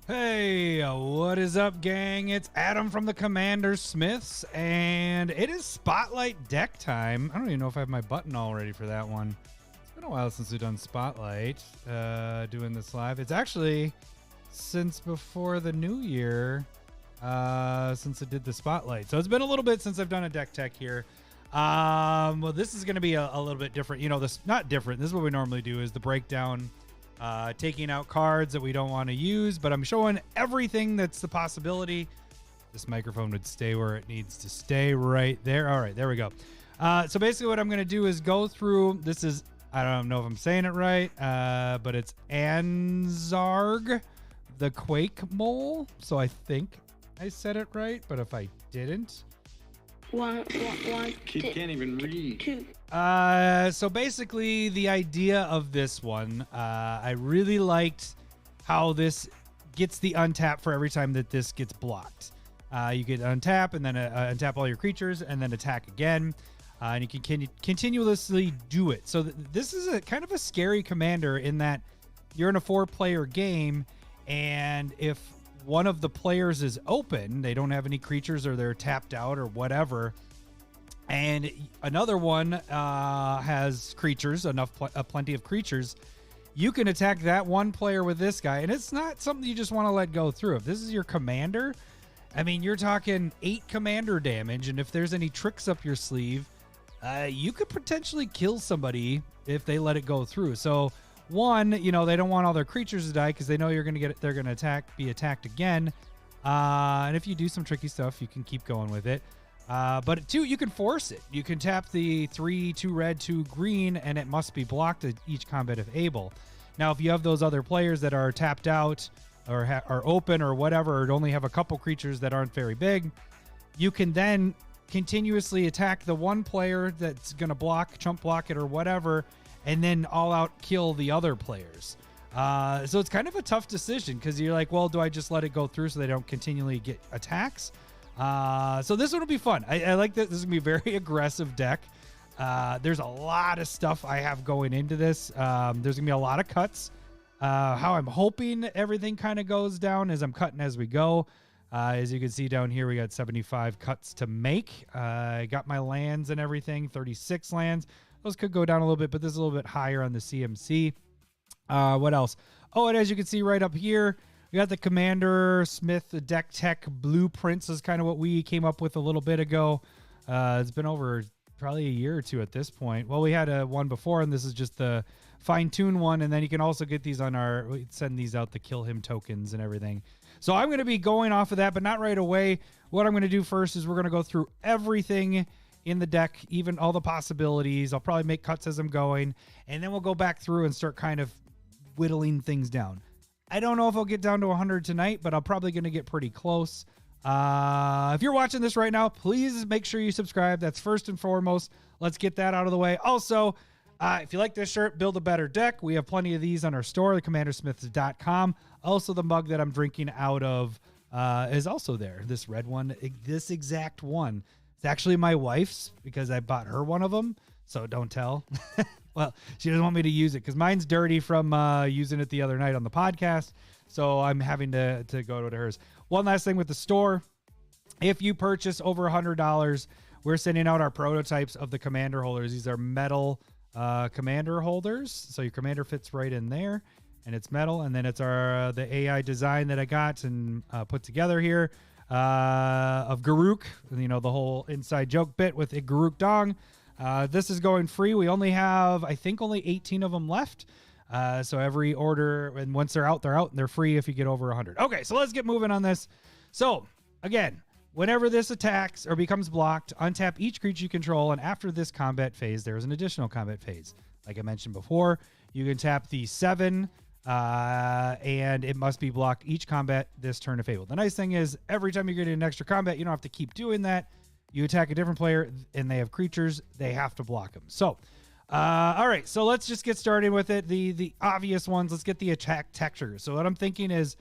Hey, what is up, gang? It's Adam from the Commander Smiths, and it is Spotlight deck time. I don't even know if I have my button all ready for that one. It's been a while since we've done Spotlight, doing this live. It's actually since before the new year, since I did the Spotlight. So it's been a little bit since I've done a deck tech here. Well, this is going to be a little bit different. You know, this not different. This is what we normally do is the breakdown. Taking out cards that we don't want to use, but I'm showing everything that's the possibility. This microphone would stay where it needs to stay right there. All right, there we go. So basically what I'm going to do is go through, this is, I don't know if I'm saying it right, but it's Anzrag the Quake-Mole. So I think I said it right, but if I didn't, Kid can't even read. Two. So basically the idea of this one, I really liked how this gets the untap for every time that this gets blocked. You get untap and then untap all your creatures and then attack again. And you can continuously do it. So this is a kind of a scary commander in that you're in a 4-player game, and if one of the players is open, they don't have any creatures or they're tapped out or whatever, and another one has creatures, plenty of creatures, you can attack that one player with this guy, and it's not something you just want to let go through. If this is your commander, I mean, you're talking 8 commander damage, and if there's any tricks up your sleeve, you could potentially kill somebody if they let it go through. So one, you know, they don't want all their creatures to die because they know you're going to get, they're going to be attacked again. And if you do some tricky stuff, you can keep going with it. But 2, you can force it. You can tap the 3, 2 red, 2 green, and it must be blocked at each combat if able. Now, if you have those other players that are tapped out or are open or whatever, or only have a couple creatures that aren't very big, you can then continuously attack the one player that's going to chump block it or whatever, and then all out kill the other players. So it's kind of a tough decision because you're like, well, do I just let it go through so they don't continually get attacks? So this one will be fun. I like that. This is gonna be a very aggressive deck. There's a lot of stuff I have going into this. There's gonna be a lot of cuts. How I'm hoping everything kind of goes down is I'm cutting as we go. As you can see down here, we got 75 cuts to make. I got my lands and everything, 36 lands. Those could go down a little bit, but this is a little bit higher on the CMC. What else? Oh, and as you can see right up here, we got the Commander Smith deck tech blueprints. Is kind of what we came up with a little bit ago. It's been over probably a year or 2 at this point. Well, we had one before, and this is just the fine-tune one. And then you can also get these on we send these out, the kill him tokens and everything. So I'm going to be going off of that, but not right away. What I'm going to do first is we're going to go through everything in the deck, even all the possibilities. I'll probably make cuts as I'm going, and then we'll go back through and start kind of whittling things down. I don't know if I'll get down to 100 tonight, but I'm probably going to get pretty close. If you're watching this right now, please make sure you subscribe. That's first and foremost. Let's get that out of the way. Also, if you like this shirt, build a better deck. We have plenty of these on our store, thecommandersmiths.com. Also, the mug that I'm drinking out of is also there. This red one, this exact one. It's actually my wife's because I bought her one of them, so don't tell. Well, she doesn't want me to use it because mine's dirty from using it the other night on the podcast, so I'm having to go to hers. One last thing with the store. If you purchase over $100, we're sending out our prototypes of the commander holders. These are metal commander holders, so your commander fits right in there, and it's metal. And then it's the AI design that I got and put together here. Of Garuk, you know, the whole inside joke bit with Garuk Dong. This is going free. We only have, I think, only 18 of them left. So every order, and once they're out, and they're free if you get over 100. Okay, so let's get moving on this. So, again, whenever this attacks or becomes blocked, untap each creature you control, and after this combat phase, there's an additional combat phase. Like I mentioned before, you can tap the 7, and it must be blocked each combat this turn if able. The nice thing is every time you get an extra combat, you don't have to keep doing that. You attack a different player and they have creatures, they have to block them. So, all right, so let's just get started with it. The obvious ones, let's get the attack triggers. So what I'm thinking is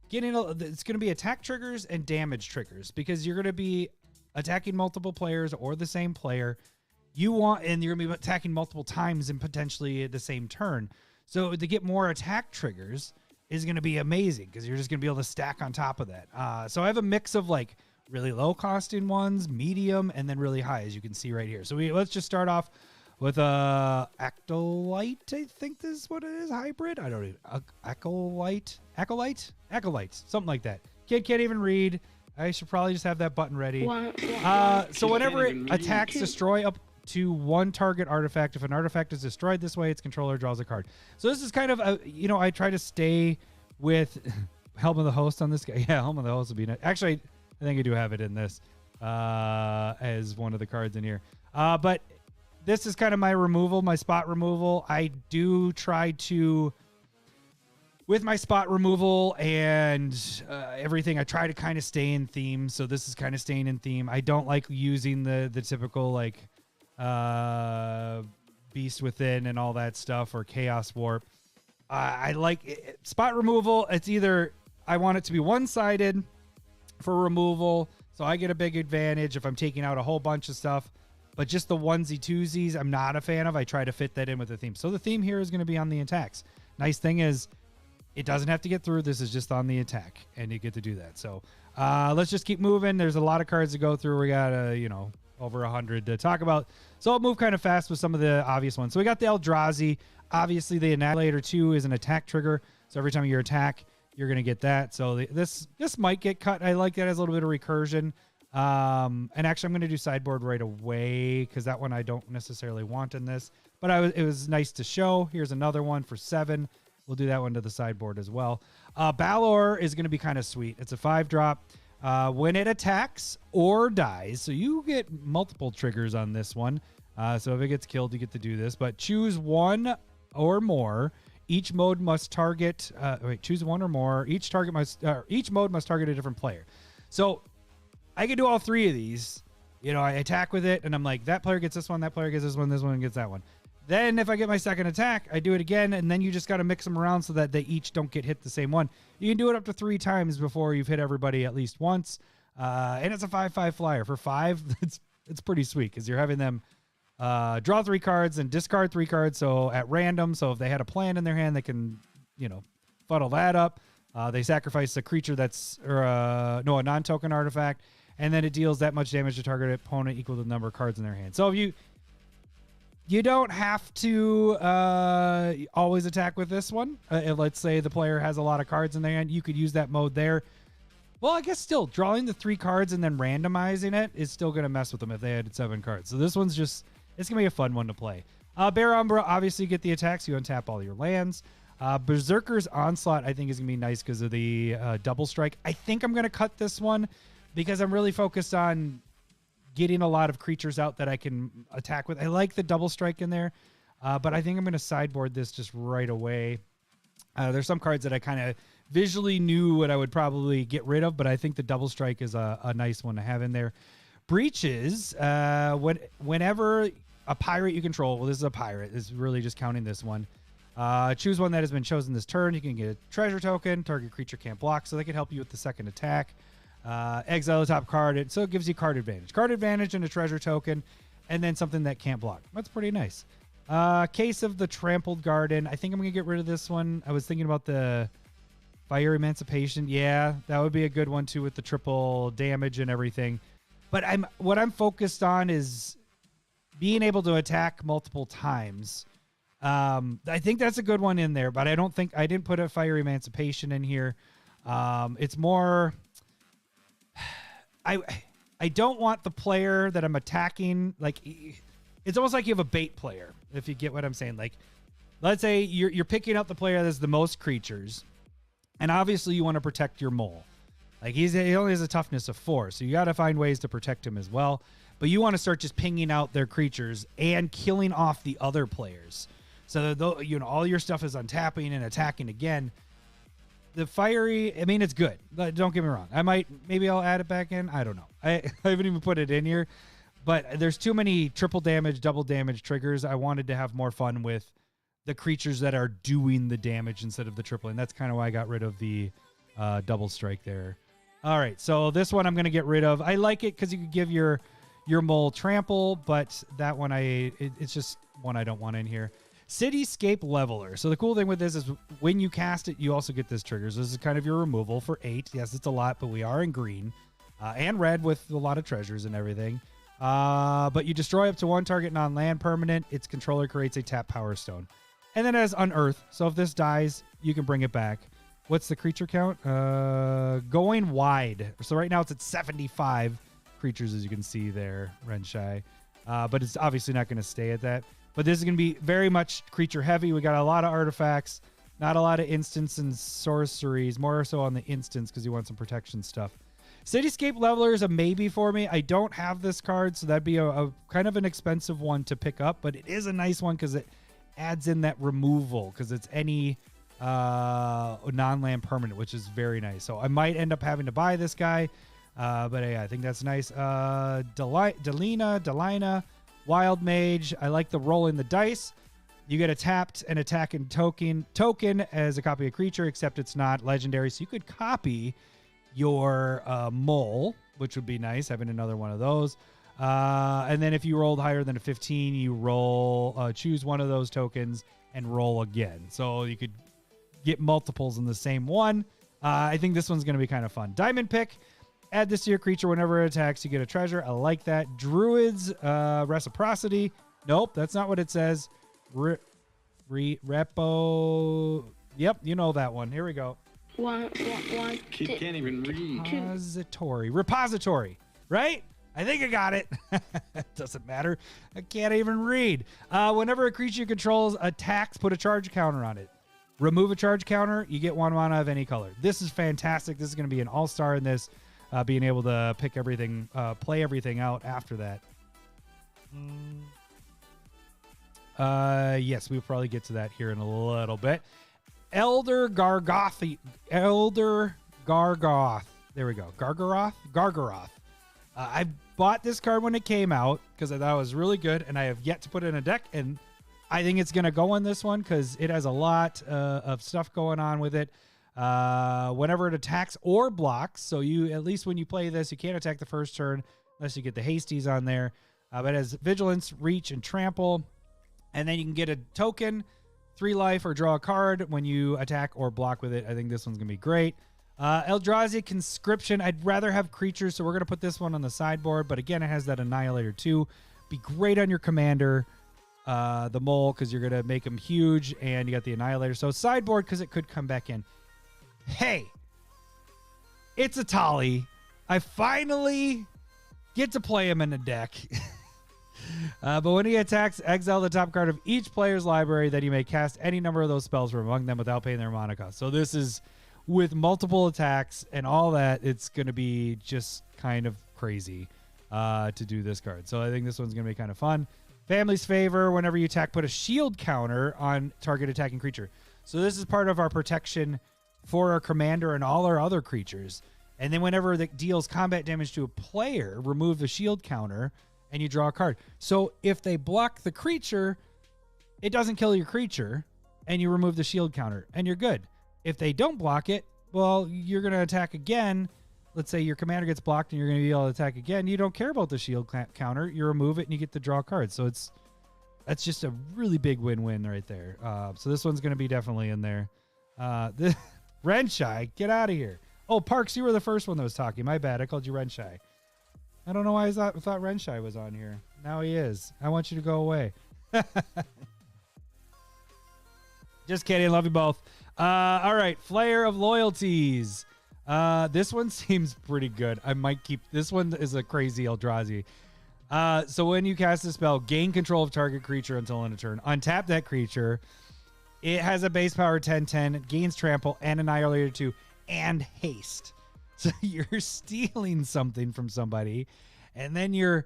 it's going to be attack triggers and damage triggers because you're going to be attacking multiple players or the same player. And you're going to be attacking multiple times and potentially the same turn. So to get more attack triggers, is going to be amazing because you're just going to be able to stack on top of that. So I have a mix of like really low costing ones, medium, and then really high, as you can see right here. So let's just start off with a Acolyte. I think this is what it is. Hybrid. I don't even Acolyte, something like that. Kid can't even read. I should probably just have that button ready. So whenever it attacks, destroy up to one target artifact. If an artifact is destroyed this way, its controller draws a card. So this is kind of a, I try to stay with Helm of the Host on this guy. Yeah, Helm of the Host would be nice. Actually, I think I do have it in this as one of the cards in here. But this is kind of my removal, my spot removal. I do try to, with my spot removal and everything, I try to kind of stay in theme. So this is kind of staying in theme. I don't like using the typical like Beast Within and all that stuff, or Chaos Warp. I like spot removal. It's either I want it to be one-sided for removal, so I get a big advantage if I'm taking out a whole bunch of stuff. But just the onesie twosies, I'm not a fan of. I try to fit that in with the theme. So the theme here is going to be on the attacks. Nice thing is, it doesn't have to get through. This is just on the attack, and you get to do that. So let's just keep moving. There's a lot of cards to go through. We got over 100 to talk about. So I'll move kind of fast with some of the obvious ones. So we got the Eldrazi. Obviously, the Annihilator 2 is an attack trigger. So every time you attack, you're going to get that. So this might get cut. I like that as a little bit of recursion. And actually, I'm going to do sideboard right away because that one I don't necessarily want in this. But it was nice to show. Here's another one for 7. We'll do that one to the sideboard as well. Balor is going to be kind of sweet. It's a 5-drop. When it attacks or dies, so you get multiple triggers on this one. So if it gets killed, you get to do this. But choose one or more. Each mode must target. Choose one or more. Each mode must target a different player. So I can do all 3 of these. I attack with it, and I'm like, that player gets this one, that player gets this one gets that one. Then if I get my second attack, I do it again, and then you just got to mix them around so that they each don't get hit the same one. You can do it up to 3 times before you've hit everybody at least once. And it's a 5/5 flyer. For 5, it's pretty sweet because you're having them draw 3 cards and discard 3 cards, so at random. So if they had a plan in their hand, they can, funnel that up. They sacrifice a creature a non-token artifact, and then it deals that much damage to target opponent equal to the number of cards in their hand. So if you don't have to always attack with this one. If, let's say the player has a lot of cards in their hand, you could use that mode there. Well, I guess still drawing the 3 cards and then randomizing it is still going to mess with them if they had 7 cards. So this one's it's going to be a fun one to play. Bear Umbra, obviously you get the attacks. You untap all your lands. Berserker's Onslaught, I think, is going to be nice because of the double strike. I think I'm going to cut this one because I'm really focused on getting a lot of creatures out that I can attack with. I like the double strike in there, but I think I'm going to sideboard this just right away. There's some cards that I kind of visually knew what I would probably get rid of, but I think the double strike is a nice one to have in there. Breaches, whenever a pirate you control, well, this is a pirate. This is really just counting this one. Choose one that has been chosen this turn. You can get a treasure token. Target creature can't block, so they can help you with the second attack. Exile the top card, so it gives you card advantage and a treasure token, and then something that can't block. That's pretty nice. Case of the Trampled Garden, I think I'm gonna get rid of this one. I was thinking about the Fire Emancipation. Yeah, that would be a good one too with the triple damage and everything. But what I'm focused on is being able to attack multiple times. I think that's a good one in there, but I didn't put a Fire Emancipation in here. It's more, I don't want the player that I'm attacking, like, it's almost like you have a bait player, if you get what I'm saying. Like, let's say you're picking up the player that has the most creatures, and obviously you want to protect your mole. Like, he only has a toughness of 4, so you got to find ways to protect him as well. But you want to start just pinging out their creatures and killing off the other players. So that, all your stuff is untapping and attacking again. The fiery, I mean, it's good. Don't get me wrong. Maybe I'll add it back in. I don't know. I haven't even put it in here. But there's too many triple damage, double damage triggers. I wanted to have more fun with the creatures that are doing the damage instead of the triple. And that's kind of why I got rid of the double strike there. All right, so this one I'm going to get rid of. I like it because you could give your mole trample, but that one it's just one I don't want in here. Cityscape Leveler. So the cool thing with this is when you cast it, you also get this trigger. So this is kind of your removal for 8. Yes, it's a lot, but we are in green and red with a lot of treasures and everything. But you destroy up to 1 target non-land permanent. Its controller creates a tap Power Stone. And then it has Unearth. So if this dies, you can bring it back. What's the creature count? Going wide. So right now it's at 75 creatures, as you can see there, Renshai. But it's obviously not going to stay at that. But this is going to be very much creature heavy. We got a lot of artifacts, not a lot of instants and sorceries, more so on the instants because you want some protection stuff. Cityscape Leveler is a maybe for me. I don't have this card, so that'd be a kind of an expensive one to pick up, but it is a nice one because it adds in that removal because it's any non-land permanent, which is very nice. So I might end up having to buy this guy, but yeah, I think that's nice. Delina, Wild Mage. I like the rolling the dice. You get a tapped and attacking token as a copy of creature, except it's not legendary. So you could copy your mole, which would be nice, having another one of those. And then if you rolled higher than a 15, you roll, choose one of those tokens and roll again. So you could get multiples in the same one. I think this one's going to be kind of fun. Diamond Pick. Add this to your creature whenever it attacks. You get a treasure. I like that. Druid's Reciprocity. Nope, that's not what it says. Repo. Yep, you know that one. Here we go. One, She can't even read. Repository, right? I think I got it. Doesn't matter. I can't even read. Whenever a creature controls attacks, put a charge counter on it. Remove a charge counter, you get 1 mana of any color. This is fantastic. This is going to be an all-star in this. Being able to pick everything, play everything out after that. Yes, we'll probably get to that here in a little bit. Elder Gargoth. There we go. Gargaroth. I bought this card when it came out because I thought it was really good, and I have yet to put it in a deck, and I think it's going to go in this one because it has a lot of stuff going on with it. Whenever it attacks or blocks, so you, at least when you play this, you can't attack the first turn unless you get the hasties on there. But it has Vigilance, Reach, and Trample. And then you can get a token, 3 life, or draw a card when you attack or block with it. I think this one's going to be great. Eldrazi Conscription. I'd rather have creatures, so we're going to put this one on the sideboard. But again, it has that Annihilator too. Be great on your commander, the mole, because you're going to make him huge. And you got the Annihilator. So sideboard, because it could come back in. Hey, it's a Tali. I finally get to play him in the deck. But when he attacks, exile the top card of each player's library that he may cast any number of those spells from among them without paying their mana cost. So this is with multiple attacks and all that. It's going to be just kind of crazy to do this card. So I think this one's going to be kind of fun. Family's Favor. Whenever you attack, put a shield counter on target attacking creature. So this is part of our protection for our commander and all our other creatures. And then whenever it deals combat damage to a player, remove the shield counter and you draw a card. So if they block the creature, it doesn't kill your creature and you remove the shield counter and you're good. If they don't block it, well, you're going to attack again. Let's say your commander gets blocked and you're going to be able to attack again. You don't care about the shield counter. You remove it and you get to draw cards. So that's just a really big win-win right there. So this one's going to be definitely in there. Renshai, get out of here. Oh, Parks, you were the first one that was talking. My bad. I called you Renshai. I don't know why I thought Renshai was on here. Now he is. I want you to go away. Just kidding. Love you both. All right. Flayer of Loyalties. This one seems pretty good. I might keep... This one is a crazy Eldrazi. So when you cast a spell, gain control of target creature until end of turn. Untap that creature. It has a base power 10/10. It gains Trample and Annihilator 2 and Haste. So you're stealing something from somebody, and then you're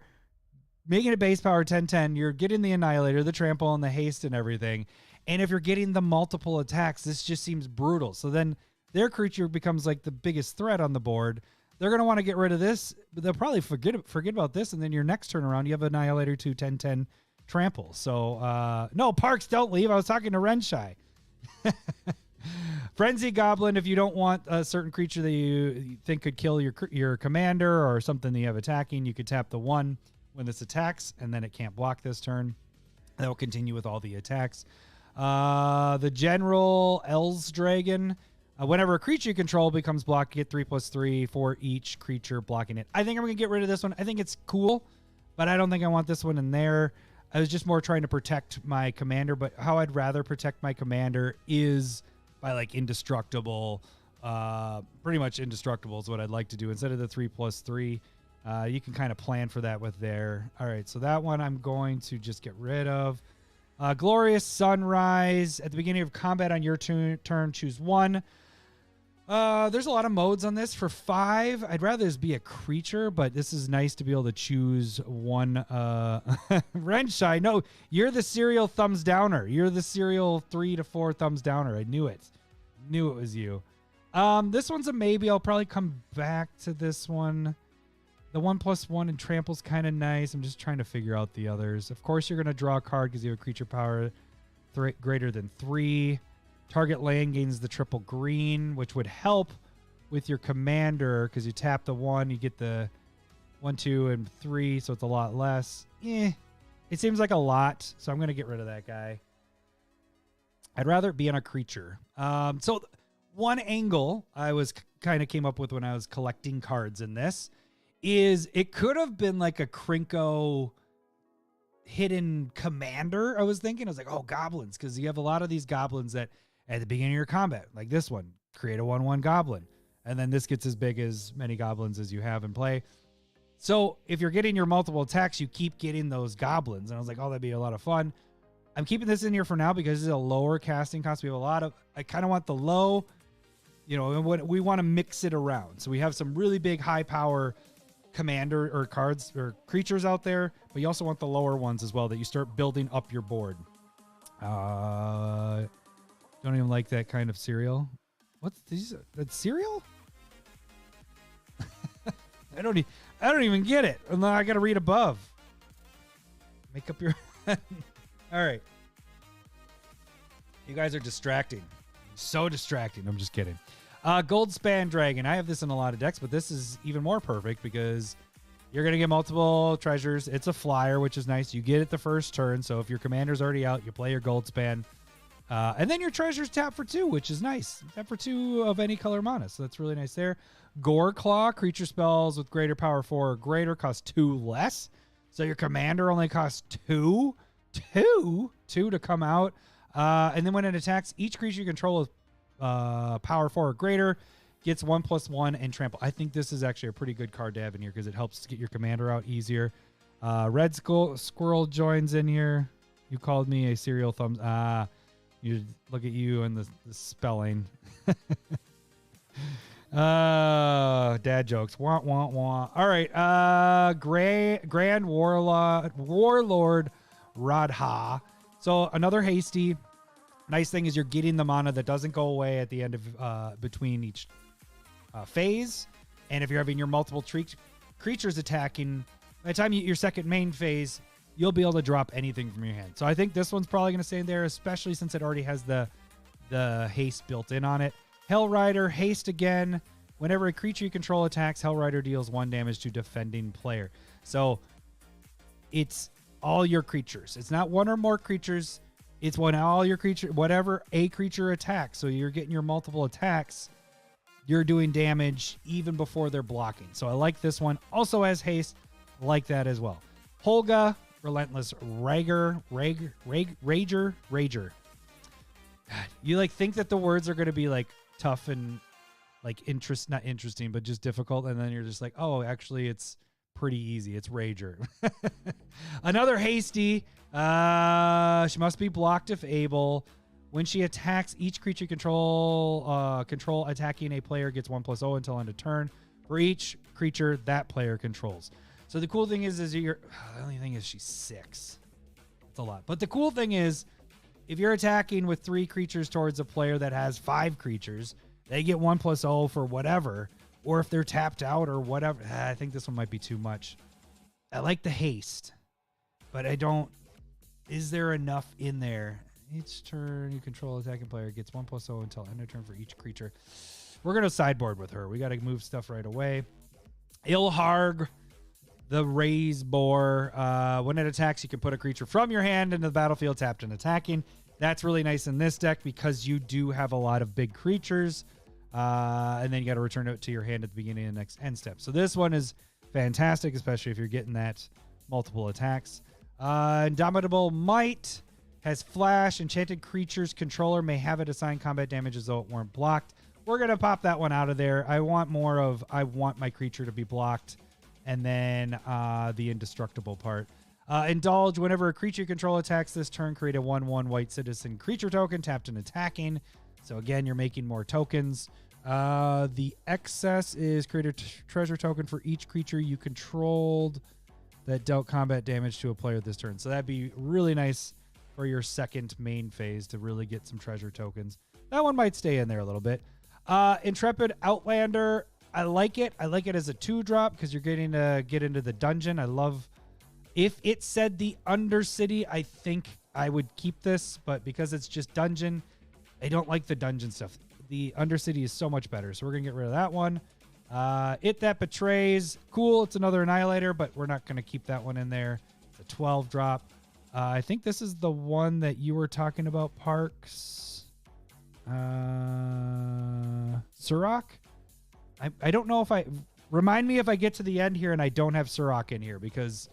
making it base power 10/10. You're getting the Annihilator, the Trample, and the Haste and everything. And if you're getting the multiple attacks, this just seems brutal. So then their creature becomes like the biggest threat on the board. They're going to want to get rid of this, but they'll probably forget about this, and then your next turn around, you have Annihilator 2, 10/10 Trample. So, no, Parks, don't leave. I was talking to Renshai. Frenzy Goblin, if you don't want a certain creature that you think could kill your commander or something that you have attacking, you could tap the 1 when this attacks, and then it can't block this turn. That will continue with all the attacks. The General Anzrag. Whenever a creature you control becomes blocked, get 3/3 for each creature blocking it. I think I'm going to get rid of this one. I think it's cool, but I don't think I want this one in there. I was just more trying to protect my commander, but how I'd rather protect my commander is by like indestructible. Pretty much indestructible is what I'd like to do instead of the 3/3. You can kind of plan for that with there. All right, so that one I'm going to just get rid of. Glorious Sunrise. At the beginning of combat on your turn, choose one. There's a lot of modes on this. For 5, I'd rather this be a creature, but this is nice to be able to choose one. Renshai, no, you're the serial thumbs downer. You're the serial 3 to 4 thumbs downer. I knew it. Knew it was you. This one's a maybe. I'll probably come back to this one. The 1/1 and trample's kind of nice. I'm just trying to figure out the others. Of course, you're going to draw a card because you have a creature power greater than 3. Target land gains the triple green, which would help with your commander because you tap the 1, you get the 1, 2, and 3, so it's a lot less. It seems like a lot, so I'm going to get rid of that guy. I'd rather it be on a creature. So one angle I was kind of came up with when I was collecting cards in this is it could have been like a Krinko hidden commander. I was like, oh, goblins, because you have a lot of these goblins that at the beginning of your combat, like this one, create a 1/1 goblin. And then this gets as big as many goblins as you have in play. So if you're getting your multiple attacks, you keep getting those goblins. And I was like, oh, that'd be a lot of fun. I'm keeping this in here for now because it's a lower casting cost. We have a lot of, I kind of want the low, and we want to mix it around. So we have some really big high power commander or cards or creatures out there, but you also want the lower ones as well that you start building up your board. Don't even like that kind of cereal. What's these? That cereal? I don't even get it. I got to read above. Make up your. All right. You guys are distracting. So distracting. I'm just kidding. Goldspan Dragon. I have this in a lot of decks, but this is even more perfect because you're going to get multiple treasures. It's a flyer, which is nice. You get it the first turn. So if your commander's already out, you play your Goldspan. And then your treasures tap for 2, which is nice. Tap for 2 of any color mana. So that's really nice there. Gore Claw. Creature spells with greater power 4 or greater cost 2 less. So your commander only costs 2. 2 to come out. And then when it attacks, each creature you control with power 4 or greater gets 1/1 and trample. I think this is actually a pretty good card to have in here because it helps to get your commander out easier. Red Squirrel joins in here. You called me a serial thumbs. You look at you and the spelling. Dad jokes. Wah, wah, wah. All right. Grand Warlord Radha. So another hasty. Nice thing is you're getting the mana that doesn't go away at the end of between each phase. And if you're having your multiple creatures attacking, by the time you hit your second main phase, you'll be able to drop anything from your hand. So I think this one's probably going to stay in there, especially since it already has the haste built in on it. Hellrider, haste again. Whenever a creature you control attacks, Hellrider deals 1 damage to defending player. So it's all your creatures. It's not one or more creatures. It's when all your creature, whatever a creature attacks. So you're getting your multiple attacks. You're doing damage even before they're blocking. So I like this one. Also has haste. Like that as well. Holga, Relentless Rager. God, you like think that the words are going to be like tough and like not interesting, but just difficult. And then you're just like, oh, actually it's pretty easy. It's Rager. Another hasty. She must be blocked if able. When she attacks, each creature control attacking a player gets 1/0 until end of turn for each creature that player controls. So the cool thing is the only thing is she's 6. That's a lot. But the cool thing is, if you're attacking with 3 creatures towards a player that has 5 creatures, they get 1/0 for whatever. Or if they're tapped out or whatever. I think this one might be too much. I like the haste, but I don't. Is there enough in there? Each turn you control attacking player gets 1/0 until end of turn for each creature. We're going to sideboard with her. We got to move stuff right away. Ilharg, the Raise Boar. When it attacks, you can put a creature from your hand into the battlefield tapped and attacking. That's really nice in this deck because you do have a lot of big creatures. And then you got to return it to your hand at the beginning of the next end step. So this one is fantastic, especially if you're getting that multiple attacks. Indomitable Might has flash. Enchanted creatures controller may have it assign combat damage as though it weren't blocked. We're going to pop that one out of there. I want more of I want my creature to be blocked. And then the indestructible part. Indulge. Whenever a creature you control attacks this turn, create a 1/1 white citizen creature token tapped and attacking. So again, you're making more tokens. The excess is create a treasure token for each creature you controlled that dealt combat damage to a player this turn. So that'd be really nice for your second main phase to really get some treasure tokens. That one might stay in there a little bit. Intrepid Outlander. I like it. I like it as a 2-drop because you're getting to get into the dungeon. I love if it said the Undercity, I think I would keep this, but because it's just dungeon, I don't like the dungeon stuff. The Undercity is so much better, so we're going to get rid of that one. It That Betrays. Cool, it's another Annihilator, but we're not going to keep that one in there. It's a 12-drop. I think this is the one that you were talking about, Parks. Surrak? I don't know if I... Remind me if I get to the end here and I don't have Surrak in here, because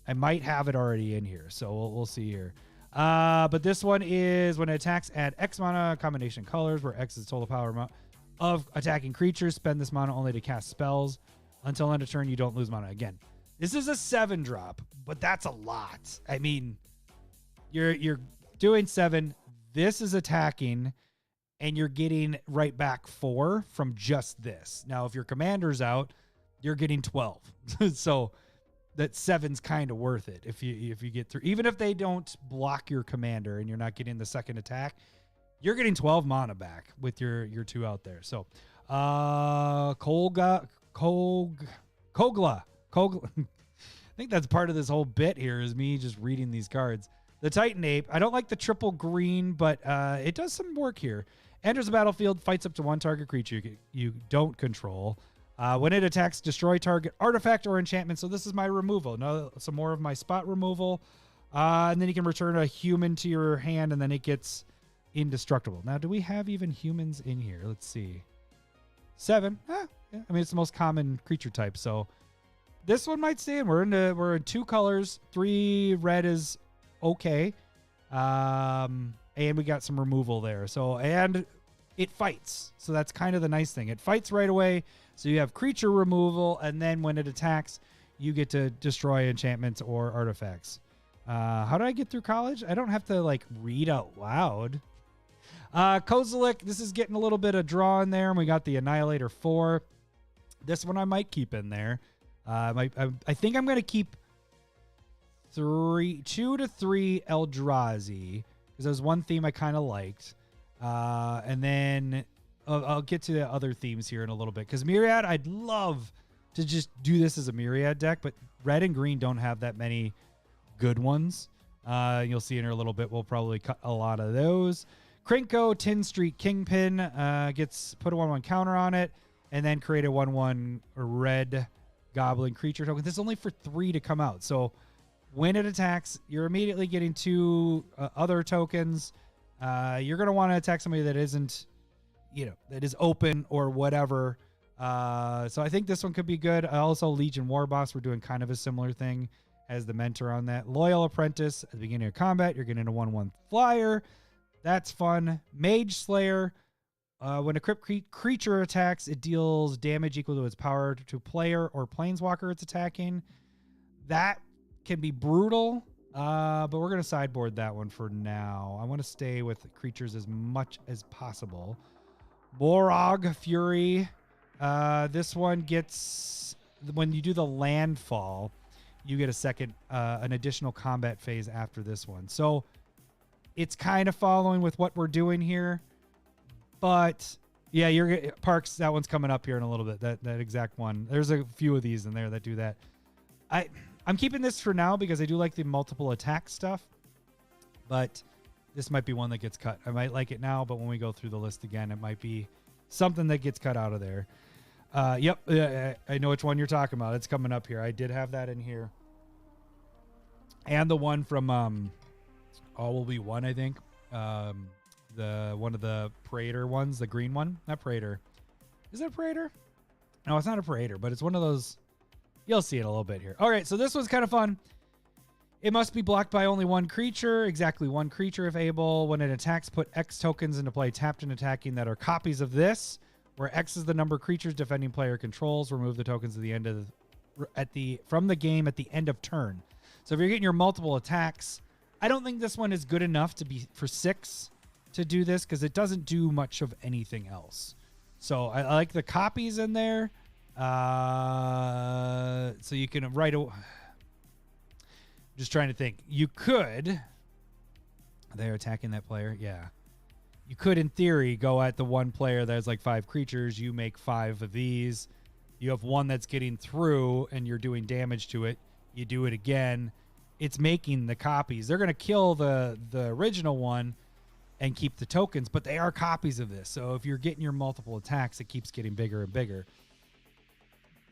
I might have it already in here, so we'll see here. But this one is when it attacks, add X mana combination colors, where X is total power amount of attacking creatures. Spend this mana only to cast spells. Until end of turn, you don't lose mana again. This is a 7-drop, but that's a lot. I mean, you're doing 7. This is attacking, and you're getting right back 4 from just this. Now, if your commander's out, you're getting 12. So that 7's kind of worth it if you get through. Even if they don't block your commander and you're not getting the second attack, you're getting 12 mana back with your 2 out there. So Kogla. I think that's part of this whole bit here is me just reading these cards. The Titan Ape. I don't like the triple green, but it does some work here. Enters the battlefield, fights up to 1 target creature you don't control. When it attacks, destroy target artifact or enchantment. So this is my removal. Now some more of my spot removal. And then you can return a human to your hand, and then it gets indestructible. Now, do we have even humans in here? Let's see. 7. Yeah. I mean, it's the most common creature type. So this one might stay in. We're in 2 colors. 3 red is okay. And we got some removal there. So, and it fights. So that's kind of the nice thing. It fights right away. So you have creature removal, and then when it attacks, you get to destroy enchantments or artifacts. How did I get through college? I don't have to like read out loud. Kozilek, this is getting a little bit of draw in there, and we got the Annihilator 4. This one I might keep in there. I think I'm going to keep 2 to 3 Eldrazi, because there was one theme I kind of liked. And then I'll get to the other themes here in a little bit, because Myriad, I'd love to just do this as a Myriad deck, but red and green don't have that many good ones. You'll see in a little bit, we'll probably cut a lot of those. Krinko, Tin Street Kingpin, gets put a 1/1 counter on it, and then create a 1/1 red goblin creature token. This is only for 3 to come out. So when it attacks, you're immediately getting 2 other tokens. You're going to want to attack somebody that isn't, that is open or whatever. So I think this one could be good. Also, Legion Warboss, we're doing kind of a similar thing as the mentor on that. Loyal Apprentice, at the beginning of combat, you're getting a 1/1 flyer. That's fun. Mage Slayer, when a creature attacks, it deals damage equal to its power to player or planeswalker it's attacking. That can be brutal, but we're going to sideboard that one for now. I want to stay with creatures as much as possible. Borog Fury. This one gets, when you do the landfall, you get a second, an additional combat phase after this one. So it's kind of following with what we're doing here, but yeah, Parks, that one's coming up here in a little bit. That exact one. There's a few of these in there that do that. I'm keeping this for now because I do like the multiple attack stuff, but this might be one that gets cut. I might like it now, but when we go through the list again, it might be something that gets cut out of there. Yep, I know which one you're talking about. It's coming up here. I did have that in here. And the one from All Will Be One, I think. The one of the Praetor ones, the green one. Not Praetor. Is it a Praetor? No, it's not a Praetor, but it's one of those. You'll see it a little bit here. All right, so this one's kind of fun. It must be blocked by only one creature, exactly one creature if able. When it attacks, put X tokens into play tapped and attacking that are copies of this, where X is the number of creatures defending player controls. Remove the tokens at the end of from the game at the end of turn. So if you're getting your multiple attacks, I don't think this one is good enough to be for 6 to do this because it doesn't do much of anything else. So I like the copies in there. So you can write a. Just trying to think. You could. They're attacking that player. Yeah. You could, in theory, go at the one player that has like 5 creatures. You make 5 of these. You have one that's getting through and you're doing damage to it. You do it again. It's making the copies. They're going to kill the original one and keep the tokens, but they are copies of this. So if you're getting your multiple attacks, it keeps getting bigger and bigger.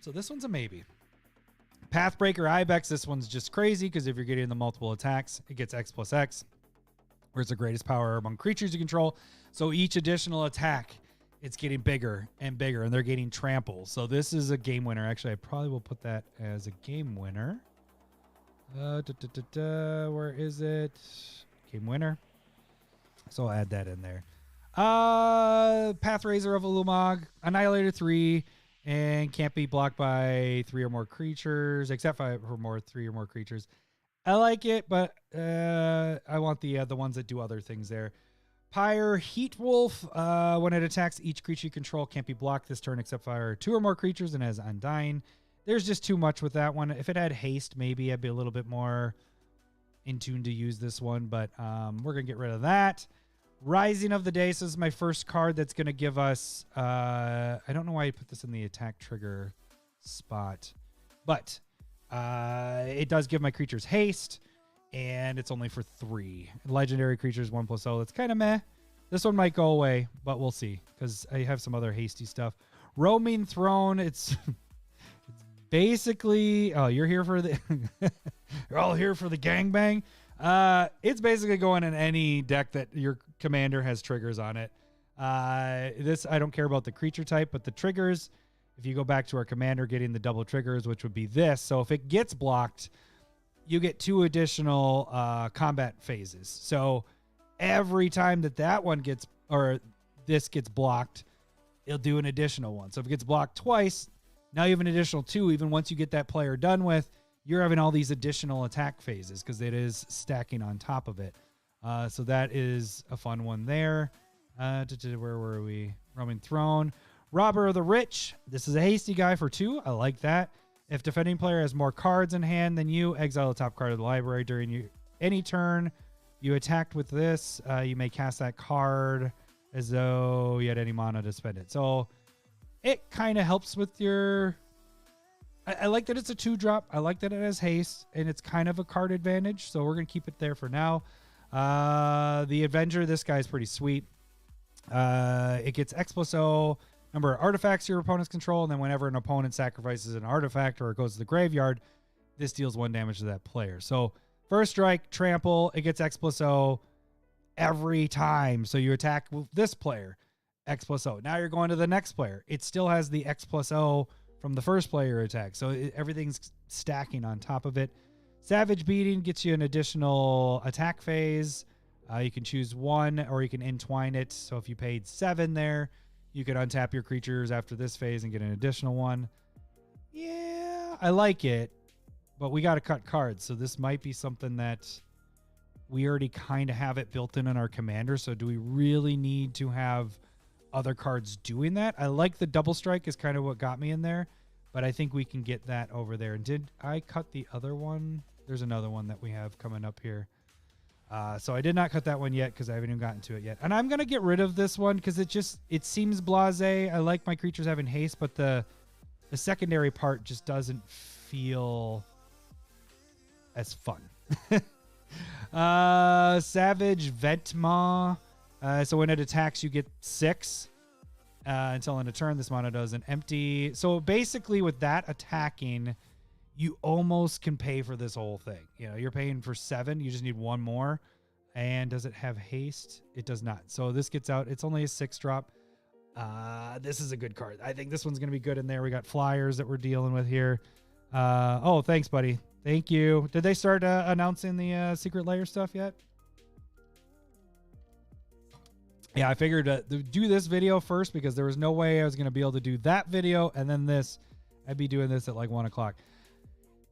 So this one's a maybe. Pathbreaker Ibex, this one's just crazy because if you're getting the multiple attacks, it gets X plus X, where it's the greatest power among creatures you control. So each additional attack, it's getting bigger and bigger, and they're getting trample. So this is a game winner. Actually, I probably will put that as a game winner. Where is it? Game winner. So I'll add that in there. Pathrazor of Ulumog, Annihilator 3, and can't be blocked by 3 or more creatures, except for 3 or more creatures. I like it, but I want the ones that do other things there. Pyre Heat Wolf, when it attacks each creature you control, can't be blocked this turn except for 2 or more creatures and has Undying. There's just too much with that one. If it had haste, maybe I'd be a little bit more in tune to use this one, but we're going to get rid of that. Rising of the Day. So this is my first card that's going to give us, I don't know why I put this in the attack trigger spot, but it does give my creatures haste, and it's only for 3. Legendary creatures 1+0. It's kind of meh. This one might go away, but we'll see because I have some other hasty stuff. Roaming Throne. It's basically, oh, you're here for the you're all here for the gangbang. It's basically going in any deck that your commander has triggers on it. This, I don't care about the creature type, but the triggers, if you go back to our commander getting the double triggers, which would be this. So if it gets blocked, you get 2 additional combat phases. So every time that one gets, or this gets blocked, it'll do an additional one. So if it gets blocked twice, now you have an additional 2. Even once you get that player done with, you're having all these additional attack phases because it is stacking on top of it. So that is a fun one there. Where were we? Roaming Throne. Robber of the Rich. This is a hasty guy for 2. I like that. If defending player has more cards in hand than you, exile the top card of the library during any turn you attacked with this. You may cast that card as though you had any mana to spend it. So it kind of helps with your... I like that it's a 2-drop. I like that it has haste, and it's kind of a card advantage, so we're going to keep it there for now. The Avenger, this guy's pretty sweet. It gets X+0, number of artifacts your opponents control, and then whenever an opponent sacrifices an artifact or it goes to the graveyard, this deals 1 damage to that player. So first strike, trample, it gets X+0 every time. So you attack with this player, X+0. Now you're going to the next player. It still has the X+0 from the first player attack. So everything's stacking on top of it. Savage Beating gets you an additional attack phase. You can choose 1 or you can entwine it. So if you paid 7 there, you could untap your creatures after this phase and get an additional 1. Yeah, I like it, but we got to cut cards. So this might be something that we already kind of have it built in our commander. So do we really need to have other cards doing that? I like the double strike is kind of what got me in there, but I think we can get that over there. And did I cut the other one? There's another one that we have coming up here. So I did not cut that one yet because I haven't even gotten to it yet. And I'm going to get rid of this one because it seems blasé. I like my creatures having haste, but the secondary part just doesn't feel as fun. Savage Ventmaw. So when it attacks, you get 6 until in a turn. This mana doesn't empty. So basically with that attacking, you almost can pay for this whole thing. You know, you're paying for 7. You just need 1 more. And does it have haste? It does not. So this gets out. It's only a 6-drop. This is a good card. I think this one's going to be good in there. We got flyers that we're dealing with here. Oh, thanks, buddy. Thank you. Did they start announcing the secret layer stuff yet? Yeah, I figured to do this video first because there was no way I was going to be able to do that video and then this. I'd be doing this at like 1 o'clock.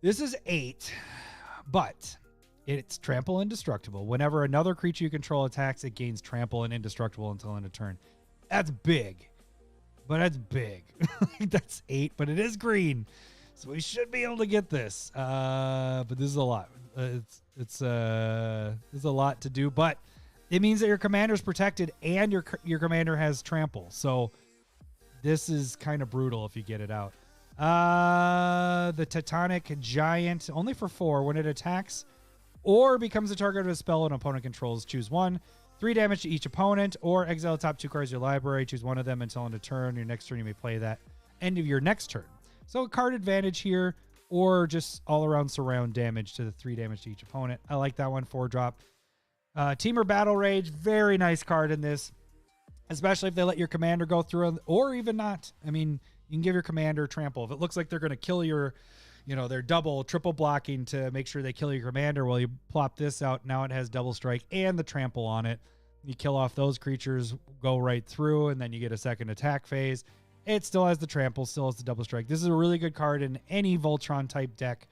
This is 8, but it's trample indestructible. Whenever another creature you control attacks, it gains trample and indestructible until end of turn. That's big, but that's big. That's 8, but it is green, so we should be able to get this. But this is a lot. It's a lot to do, but it means that your commander is protected and your commander has trample. So this is kind of brutal if you get it out. The Titanic Giant, only for 4. When it attacks or becomes the target of a spell an opponent controls, choose 1. 3 damage to each opponent, or exile the top 2 cards of your library. Choose one of them until end of turn. Your next turn, you may play that end of your next turn. So a card advantage here, or just all around surround damage to the 3 damage to each opponent. I like that one. 4-drop. Teamer Battle Rage, very nice card in this, especially if they let your commander go through, or even not. I mean, you can give your commander trample. If it looks like they're going to kill your, they're double, triple blocking to make sure they kill your commander. Well, you plop this out. Now it has double strike and the trample on it. You kill off those creatures, go right through, and then you get a second attack phase. It still has the trample, still has the double strike. This is a really good card in any Voltron type deck.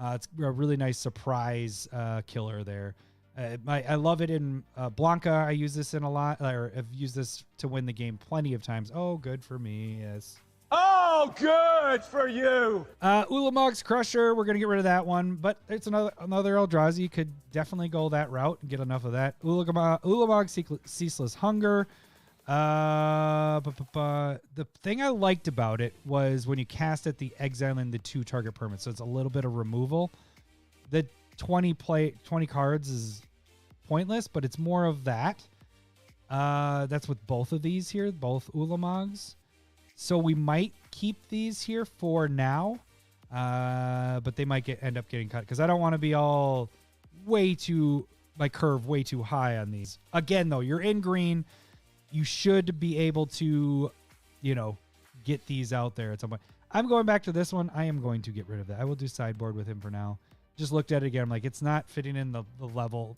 It's a really nice surprise killer there. I love it in Blanca. I use this in a lot, or I've used this to win the game plenty of times. Oh, good for me. Yes. Oh, good for you. Ulamog's Crusher. We're going to get rid of that one, but it's another Eldrazi. Could definitely go that route and get enough of that. Ulamog Ceaseless Hunger. The thing I liked about it was when you cast it, the exiling the 2 target permanents. So it's a little bit of removal. The 20 cards is pointless, but it's more of that. That's with both of these here, both Ulamogs. So we might keep these here for now, but they might end up getting cut because I don't want to be all my curve way too high on these. Again, though, you're in green. You should be able to, get these out there at some point. I'm going back to this one. I am going to get rid of that. I will do sideboard with him for now. Just looked at it again. I'm like, it's not fitting in the level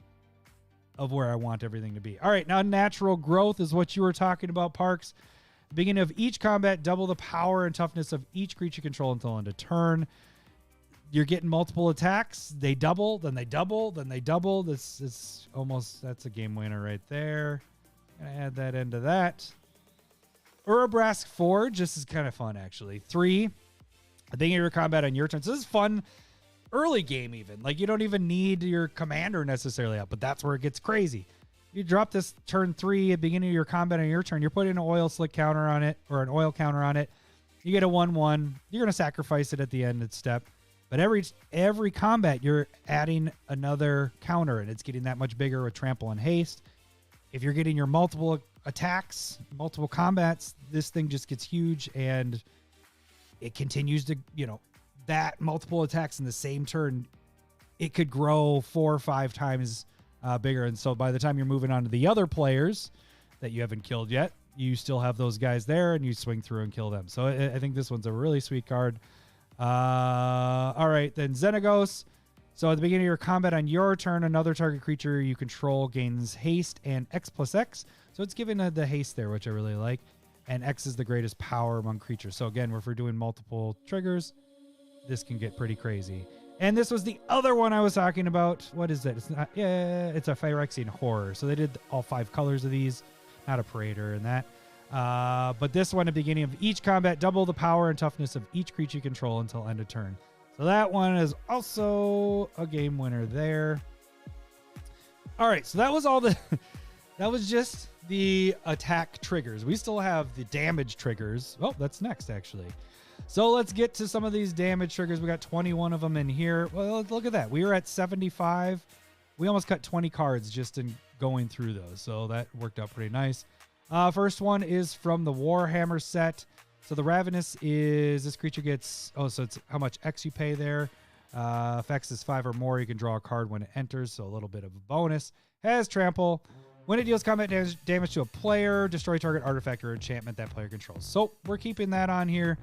of where I want everything to be. All right, now natural growth is what you were talking about, Parks. Beginning of each combat, double the power and toughness of each creature you control until end of turn. You're getting multiple attacks. They double, then they double, then they double. This is that's a game winner right there. Gonna add that into that. Urabrask Forge. This is kind of fun, actually. 3. Beginning of your combat on your turn. So this is fun early game even. Like, you don't even need your commander necessarily up, but that's where it gets crazy. You drop this turn 3 at the beginning of your combat on your turn. You're putting an oil slick counter on it, or an oil counter on it. You get a 1/1. You're going to sacrifice it at the end of the step. But every combat, you're adding another counter, and it's getting that much bigger with trample and haste. If you're getting your multiple attacks, multiple combats, this thing just gets huge, and it continues to, that multiple attacks in the same turn, it could grow 4 or 5 times bigger. And so by the time you're moving on to the other players that you haven't killed yet, you still have those guys there and you swing through and kill them. So I think this one's a really sweet card. All right, then Xenagos. So at the beginning of your combat on your turn, another target creature you control gains haste and X+X. So it's given the haste there, which I really like. And X is the greatest power among creatures. So again, if we're doing multiple triggers, this can get pretty crazy. And this was the other one I was talking about. What is it? It's not. Yeah, it's a Phyrexian Horror. So they did all 5 colors of these. Not a Parader in that. But this one, at the beginning of each combat, double the power and toughness of each creature you control until end of turn. So that one is also a game winner there. All right, so that was all the... that was just the attack triggers. We still have the damage triggers. Oh, that's next, actually. So let's get to some of these damage triggers. We got 21 of them in here. Well, look at that. We were at 75. We almost cut 20 cards just in going through those. So that worked out pretty nice. First one is from the Warhammer set. So the Ravenous is this creature gets... Oh, so it's how much X you pay there. If X is 5 or more, you can draw a card when it enters. So a little bit of a bonus. has trample. When it deals combat damage to a player, destroy target artifact or enchantment that player controls. So we're keeping that on here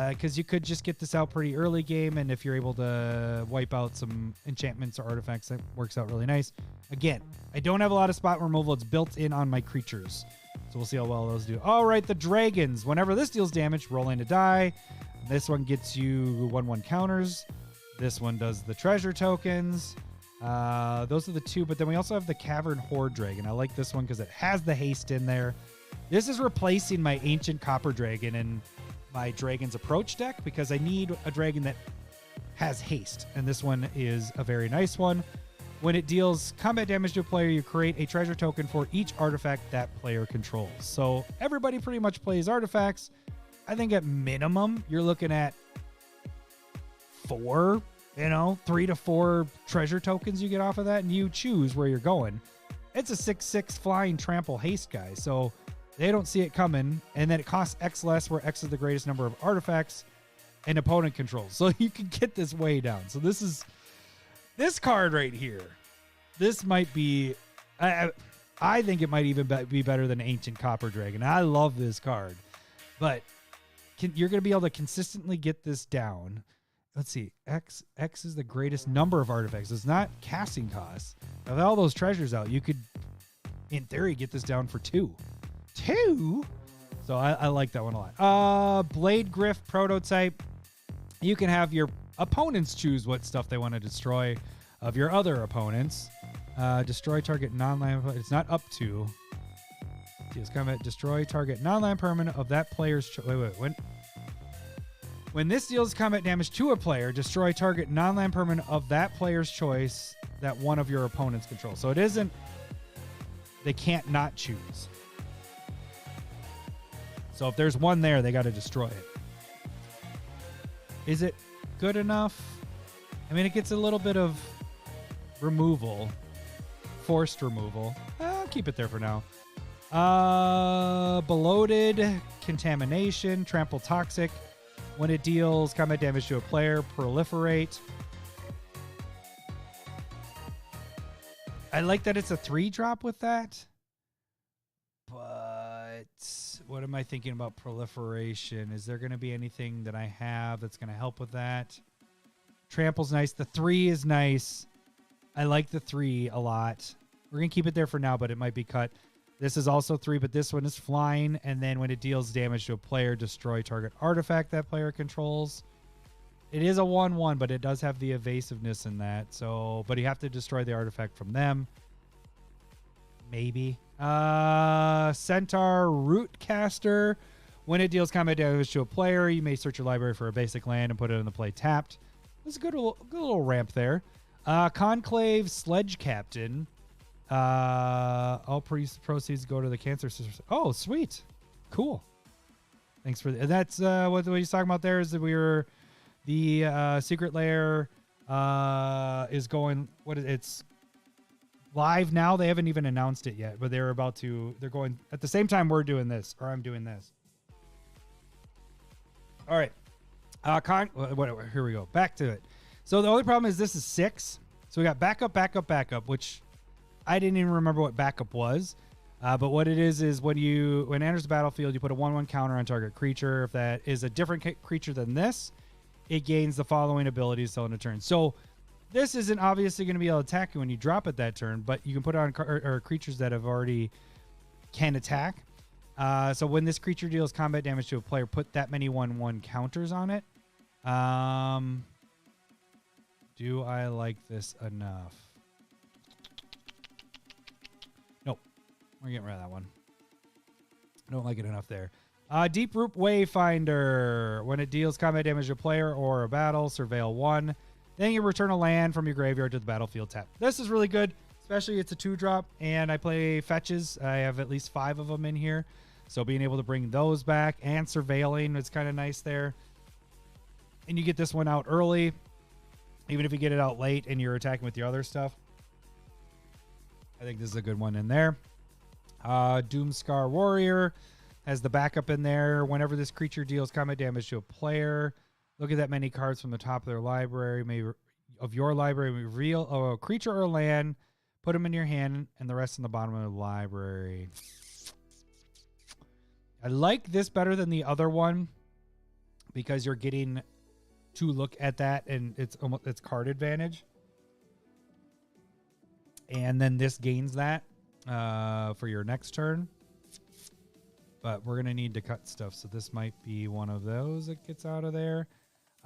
because you could just get this out pretty early game, and if you're able to wipe out some enchantments or artifacts, that works out really nice. Again, I don't have a lot of spot removal. It's built in on my creatures. So we'll see how well those do. All right, the dragons. Whenever this deals damage, roll in a die. This one gets you 1/1 counters. This one does the treasure tokens. Those are the two, but then we also have the Cavern Horde Dragon. I like this one because it has the haste in there. This is replacing my Ancient Copper Dragon in my Dragon's Approach deck because I need a dragon that has haste, and this one is a very nice one. When it deals combat damage to a player, you create a treasure token for each artifact that player controls. So everybody pretty much plays artifacts. I think at minimum, you're looking at 4, 3 to 4 treasure tokens you get off of that, and you choose where you're going. It's a 6/6 flying trample haste guy, so they don't see it coming, and then it costs X less, where X is the greatest number of artifacts an opponent controls. So you can get this way down. So this card right here. This might be, I think it might even be better than Ancient Copper Dragon. I love this card, but you're going to be able to consistently get this down. Let's see. X is the greatest number of artifacts. It's not casting costs. With all those treasures out, you could, in theory, get this down for 2. 2? So I like that one a lot. Blade Griff prototype. You can have your opponents choose what stuff they want to destroy of your other opponents. Destroy target non-land. It's not up to. Deals combat. Destroy target non-land permanent of that player's choice. Wait. When this deals combat damage to a player, destroy target non-land permanent of that player's choice that one of your opponents controls. So it isn't, they can't not choose. So if there's one there, they got to destroy it. Is it good enough? I mean, it gets a little bit of removal, forced removal. I'll keep it there for now. Bloated, contamination, trample toxic. When it deals combat damage to a player, proliferate. I like that it's a 3-drop with that. But what am I thinking about proliferation? Is there going to be anything that I have that's going to help with that? Trample's nice. The 3 is nice. I like the 3 a lot. We're going to keep it there for now, but it might be cut. This is also 3, but this one is flying. And then when it deals damage to a player, destroy target artifact that player controls. It is a 1/1, but it does have the evasiveness in that. So, but you have to destroy the artifact from them. Maybe. Centaur Rootcaster. When it deals combat damage to a player, you may search your library for a basic land and put it in the play tapped. There's a good little ramp there. Conclave Sledge Captain. All proceeds go to the cancer sisters. Oh, sweet. Cool. Thanks for that. That's what he's talking about there is that the secret lair is going, it's live now. They haven't even announced it yet, but they're going at the same time we're doing this, or I'm doing this. All right. Whatever. Here we go. Back to it. So the only problem is this is 6. So we got backup, which I didn't even remember what backup was. But what it is when it enters the battlefield, you put a 1/1 counter on target creature. If that is a different creature than this, it gains the following abilities till end of turn. So this isn't obviously going to be able to attack you when you drop it that turn, but you can put it on creatures that have already can attack. So when this creature deals combat damage to a player, put that many 1/1 counters on it. Do I like this enough? Nope. We're getting rid of that one. I don't like it enough there. Deep Root Wayfinder. When it deals combat damage to a player or a battle, surveil 1. Then you return a land from your graveyard to the battlefield tap. This is really good, especially it's a 2-drop, and I play fetches. I have at least 5 of them in here. So being able to bring those back and surveilling is kind of nice there. And you get this one out early, even if you get it out late and you're attacking with your other stuff. I think this is a good one in there. Doomscar Warrior has the backup in there. Whenever this creature deals combat damage to a player, look at that many cards from the top of their library. Reveal a creature or land. Put them in your hand, and the rest in the bottom of the library. I like this better than the other one because you're getting to look at that, and it's card advantage. And then this gains that for your next turn. But we're going to need to cut stuff, so this might be one of those that gets out of there.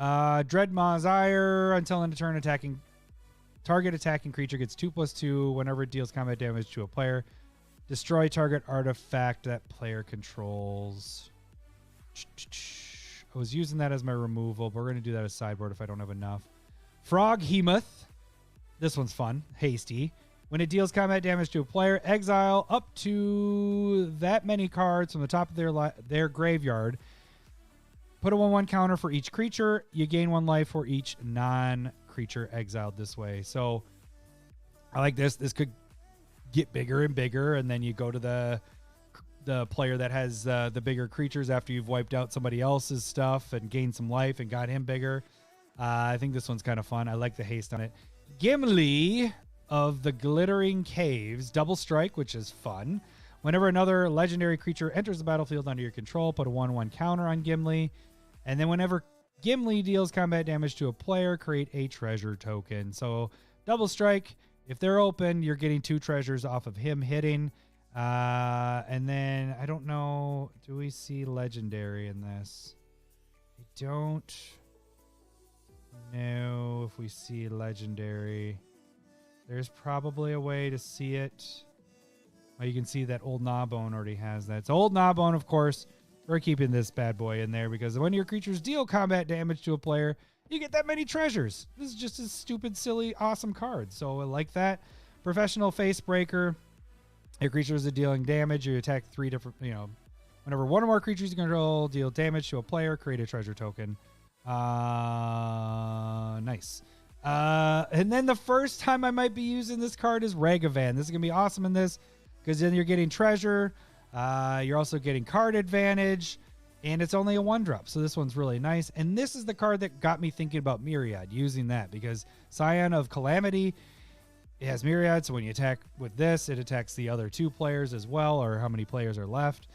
Dreadmaw's Ire. Until end of turn, target attacking creature gets 2/2 whenever it deals combat damage to a player. Destroy target artifact that player controls. I was using that as my removal, but we're going to do that as sideboard if I don't have enough. Froghemoth. This one's fun. Hasty. When it deals combat damage to a player, exile up to that many cards from the top of their graveyard. Put a 1/1 counter for each creature. You gain 1 life for each non-creature exiled this way. So I like this. This could get bigger and bigger, and then you go to the player that has the bigger creatures after you've wiped out somebody else's stuff and gained some life and got him bigger. I think this one's kind of fun. I like the haste on it. Gimli of the Glittering Caves. Double strike, which is fun. Whenever another legendary creature enters the battlefield under your control, put a 1/1 counter on Gimli. And then whenever Gimli deals combat damage to a player, create a treasure token. So double strike. If they're open, you're getting 2 treasures off of him hitting. And then, I don't know, do we see legendary in this? I don't know if we see legendary. There's probably a way to see it. Well, you can see that Old Gnawbone already has that. So Old Gnawbone, of course, we're keeping this bad boy in there because when your creatures deal combat damage to a player, you get that many treasures. This is just a stupid, silly, awesome card. So I like that. Professional Face Breaker. Your creatures are dealing damage. You attack 3 different, whenever one or more creatures you control deal damage to a player, create a treasure token. Nice. And then the first time I might be using this card is Ragavan. This is going to be awesome in this because then you're getting treasure. You're also getting card advantage. And it's only a 1-drop, so this one's really nice. And this is the card that got me thinking about Myriad, using that, because Scion of Calamity, it has Myriad, so when you attack with this, it attacks the other 2 players as well, or how many players are left,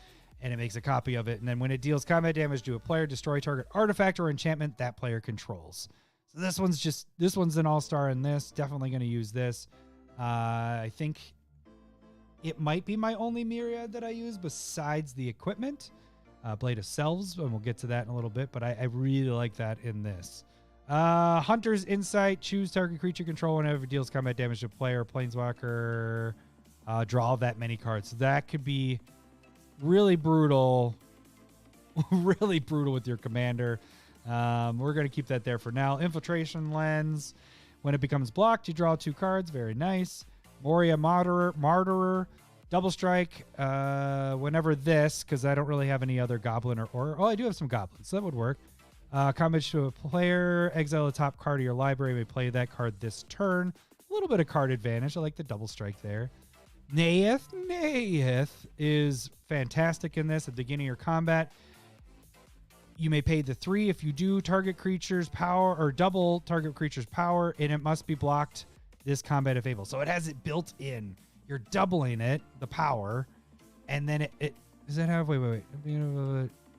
and it makes a copy of it. And then when it deals combat damage to a player, destroy target artifact or enchantment that player controls. So this one's an all-star in this. Definitely going to use this. I think it might be my only Myriad that I use besides the equipment. Blade of Selves, and we'll get to that in a little bit, but I really like that in this. Hunter's Insight. Choose target creature control whenever it deals combat damage to a player. Planeswalker. Draw that many cards. So that could be really brutal. Really brutal with your commander. We're going to keep that there for now. Infiltration Lens. When it becomes blocked, you draw 2 cards. Very nice. Moria Martyrer. Double strike. Whenever this, because I don't really have any other goblin or I do have some goblins, so that would work. Combat to a player. Exile the top card of your library. We play that card this turn. A little bit of card advantage. I like the double strike there. Nayeth is fantastic in this. At the beginning of your combat, you may pay the 3 if you do target creature's power or double target creature's power, and it must be blocked this combat if able. So it has it built in. You're doubling it, the power, and then it does that have wait.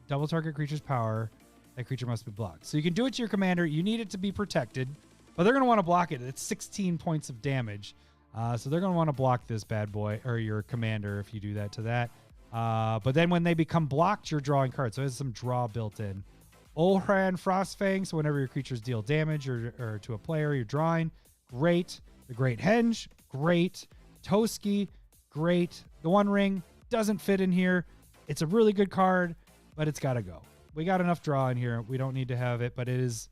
Double target creature's power. That creature must be blocked. So you can do it to your commander. You need it to be protected, but they're going to want to block it. It's 16 points of damage. So they're going to want to block this bad boy or your commander if you do that to that. But then when they become blocked, you're drawing cards. So it has some draw built in. Olran Frostfang. So whenever your creatures deal damage or to a player, you're drawing. Great. The Great Henge. Great. Toski. Great. The One Ring doesn't fit in here. It's a really good card, but it's got to go. We got enough draw in here. We don't need to have it, but it is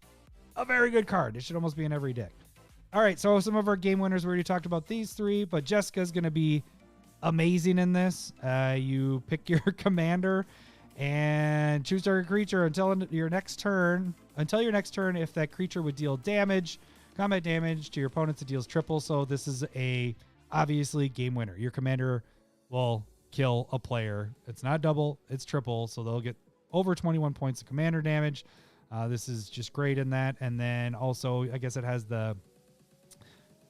a very good card. It should almost be in every deck. All right, so some of our game winners, we already talked about these 3, but Jessica's going to be amazing in this. You pick your commander and choose target creature until your next turn. If that creature would deal damage, combat damage to your opponents, it deals triple. So this is a obviously game winner. Your commander will kill a player. It's not double, it's triple, so they'll get over 21 points of commander damage. This is just great in that. And then also, I guess it has the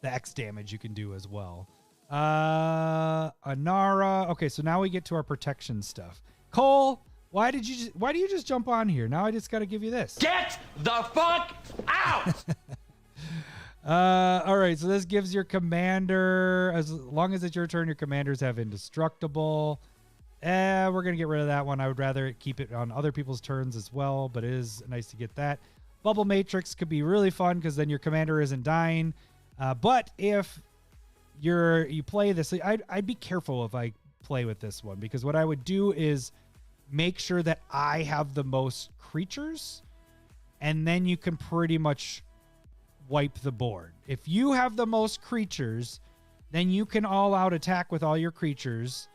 X damage you can do as well. Anara. Okay, so now we get to our protection stuff. Cole, why do you just jump on here? Now I just got to give you this. Get the fuck out! All right, so this gives your commander, as long as it's your turn, your commanders have indestructible. We're going to get rid of that one. I would rather keep it on other people's turns as well, but it is nice to get that. Bubble Matrix could be really fun because then your commander isn't dying. But if you play this, I'd be careful if I play with this one, because what I would do is make sure that I have the most creatures, and then you can pretty much wipe the board. If you have the most creatures, then you can all out attack with all your creatures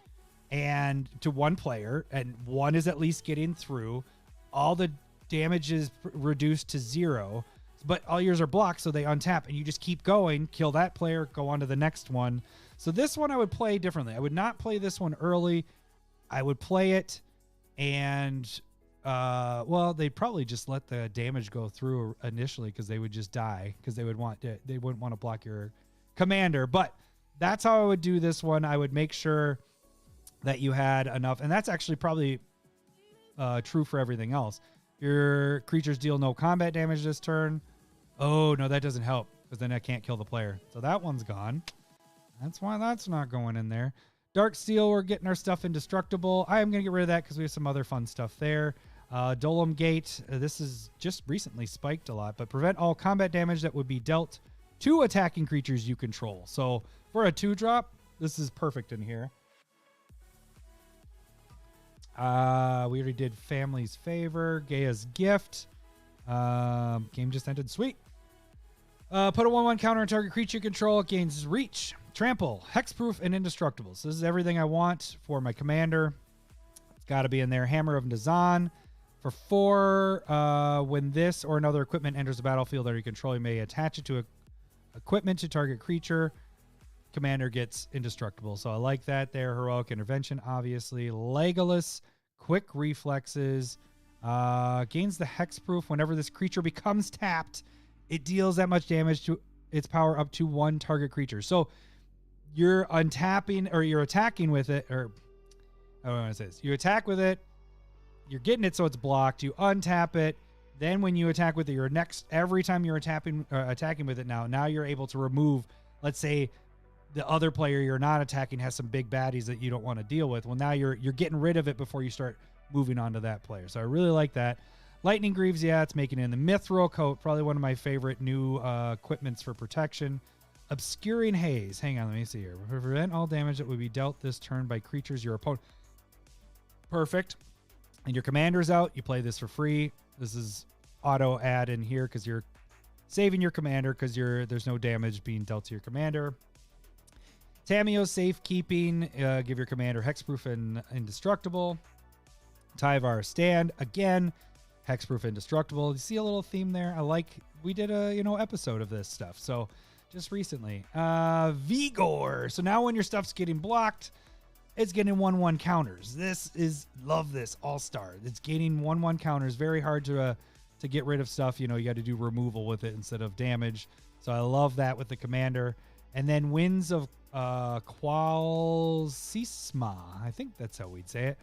and to one player, and one is at least getting through. All the damage is reduced to 0, but all yours are blocked, so they untap, and you just keep going, kill that player, go on to the next one. So this one I would play differently. I would not play this one early. I would play it, and well, they'd probably just let the damage go through initially, because they would just die, because they wouldn't want to block your commander. But that's how I would do this one. I would make sure that you had enough, and that's actually probably true for everything else. Your creatures deal no combat damage this turn. Oh no, that doesn't help, because then I can't kill the player. So that one's gone. That's why that's not going in there. Dark Steel, we're getting our stuff indestructible. I am going to get rid of that because we have some other fun stuff there. Dolem Gate, this is just recently spiked a lot, but prevent all combat damage that would be dealt to attacking creatures you control. So for a 2-drop, this is perfect in here. We already did Family's Favor, Gaia's Gift. Game just ended. Sweet. Put a 1/1 counter on target creature you control. It gains reach, trample, hexproof, and indestructible. So this is everything I want for my commander. It's got to be in there. Hammer of Nazan. For 4, when this or another equipment enters the battlefield under your control, you may attach it to equipment to target creature. Commander gets indestructible. So I like that there. Heroic Intervention, obviously. Legolas, Quick Reflexes. Gains the hexproof. Whenever this creature becomes tapped, it deals that much damage to its power up to 1 target creature. So you're untapping, or you're attacking with it, or I don't know what it says. You attack with it. You're getting it so it's blocked. You untap it. Then when you attack with it, every time you're attacking with it now you're able to remove, let's say, the other player you're not attacking has some big baddies that you don't want to deal with. Well, now you're getting rid of it before you start moving on to that player. So I really like that. Lightning Greaves, yeah, it's making it in. The Mithril Coat, probably one of my favorite new equipments for protection. Obscuring Haze. Hang on, let me see here. Prevent all damage that would be dealt this turn by creatures your opponent. Perfect. And your commander's out. You play this for free. This is auto add in here because you're saving your commander, because there's no damage being dealt to your commander. Tamio's Safekeeping, give your commander hexproof and indestructible. Tyvar Stand, again, hexproof indestructible. You see a little theme there? We did a episode of this stuff, so just recently. Vigor. So now when your stuff's getting blocked, it's getting 1/1 counters. Love this All-Star. It's gaining 1/1 counters. Very hard to get rid of stuff. You got to do removal with it instead of damage. So I love that with the commander. And then Winds of Qualsisma. I think that's how we'd say it.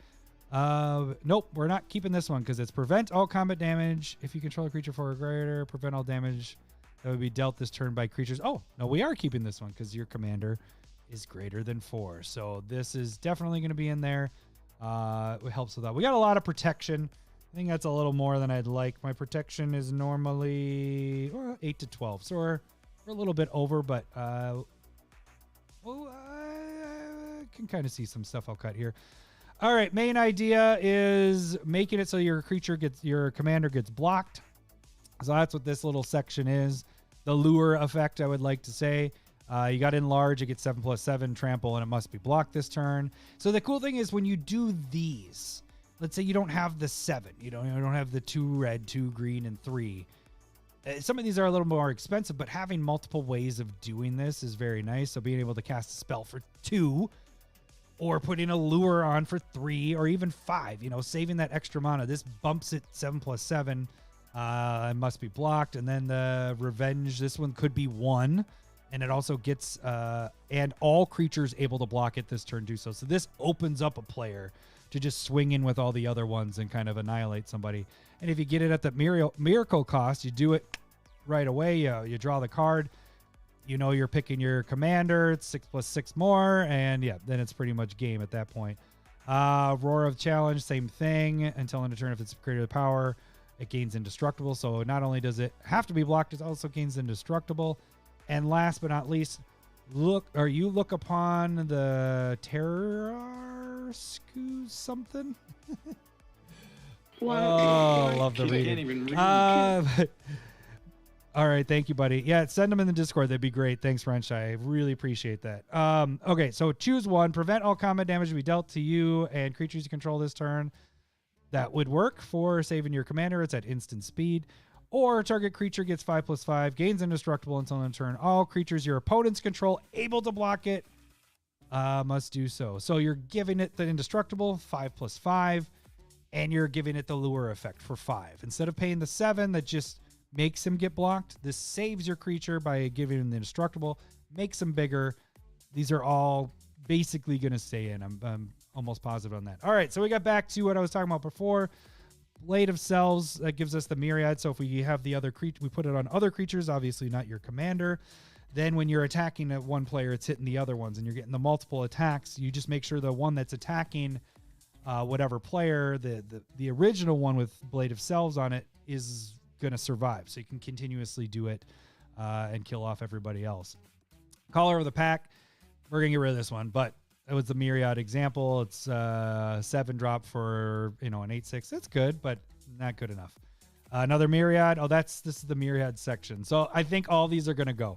Nope, we're not keeping this one because it's prevent all combat damage. If you control a creature for a greater, prevent all damage that would be dealt this turn by creatures. Oh, no, we are keeping this one because your commander is greater than 4. So this is definitely going to be in there. It helps with that. We got a lot of protection. I think that's a little more than I'd like. My protection is normally 8 to 12. So we're a little bit over, but I can kind of see some stuff I'll cut here. All right, main idea is making it so your commander gets blocked. So that's what this little section is. The lure effect, I would like to say. You got enlarge, it gets 7+7 trample, and it must be blocked this turn. So the cool thing is when you do these, let's say you don't have the 7, you don't have the 2 red, 2 green, and 3. Some of these are a little more expensive, but having multiple ways of doing this is very nice. So being able to cast a spell for 2, or putting a lure on for 3, or even 5, saving that extra mana. This bumps it 7+7. It must be blocked. And then the revenge, this one could be 1. And it also gets, and all creatures able to block it this turn do so. So this opens up a player to just swing in with all the other ones and kind of annihilate somebody. And if you get it at the miracle cost, you do it right away. You draw the card. You know you're picking your commander. It's 6+6 more. And yeah, then it's pretty much game at that point. Roar of Challenge, same thing. Until end of turn, if it's created power, it gains indestructible. So not only does it have to be blocked, it also gains indestructible. And last but not least, look upon the terror something. Oh, love the reading. Can't even read. All right, thank you, buddy. Yeah, send them in the Discord. That'd be great. Thanks, Wrench. I really appreciate that. Okay, so choose one. Prevent all combat damage to be dealt to you and creatures you control this turn. That would work for saving your commander. It's at instant speed. Or target creature gets 5+5, gains indestructible until end of turn. All creatures your opponents control able to block it must do so. So you're giving it the indestructible 5+5, and you're giving it the lure effect for 5. Instead of paying the 7 that just makes him get blocked, this saves your creature by giving him the indestructible, makes him bigger. These are all basically going to stay in. I'm almost positive on that. All right, so we got back to what I was talking about before. Blade of Selves, that gives us the myriad. So if we have the other creature, we put it on other creatures, obviously not your commander. Then when you're attacking at one player, it's hitting the other ones and you're getting the multiple attacks. You just make sure the one that's attacking whatever player, the original one with Blade of Selves on it, is going to survive. So you can continuously do it and kill off everybody else. Caller of the Pack, we're going to get rid of this one, but it was the myriad example. It's 7 drop for an 8/6. It's good, but not good enough. Another myriad. Oh, this is the myriad section. So I think all these are going to go,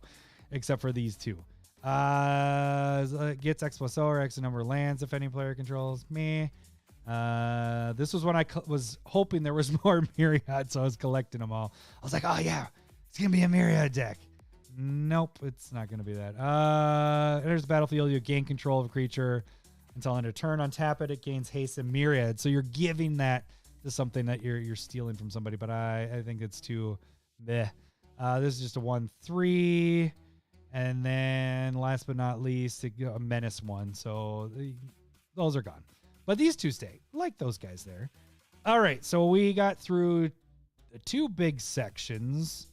except for these two. Gets X+O or X number of lands if any player controls me. This was when I was hoping there was more myriad, so I was collecting them all. I was like, oh yeah, it's gonna be a myriad deck. Nope, it's not going to be that. Enters the battlefield, you gain control of a creature until end of turn. Untap it, it gains haste and myriad. So you're giving that to something that you're stealing from somebody, but I think it's too meh. This is just a 1/3. And then last but not least, a menace one. So those are gone. But these two stay. Like those guys there. All right, so we got through 2 big sections.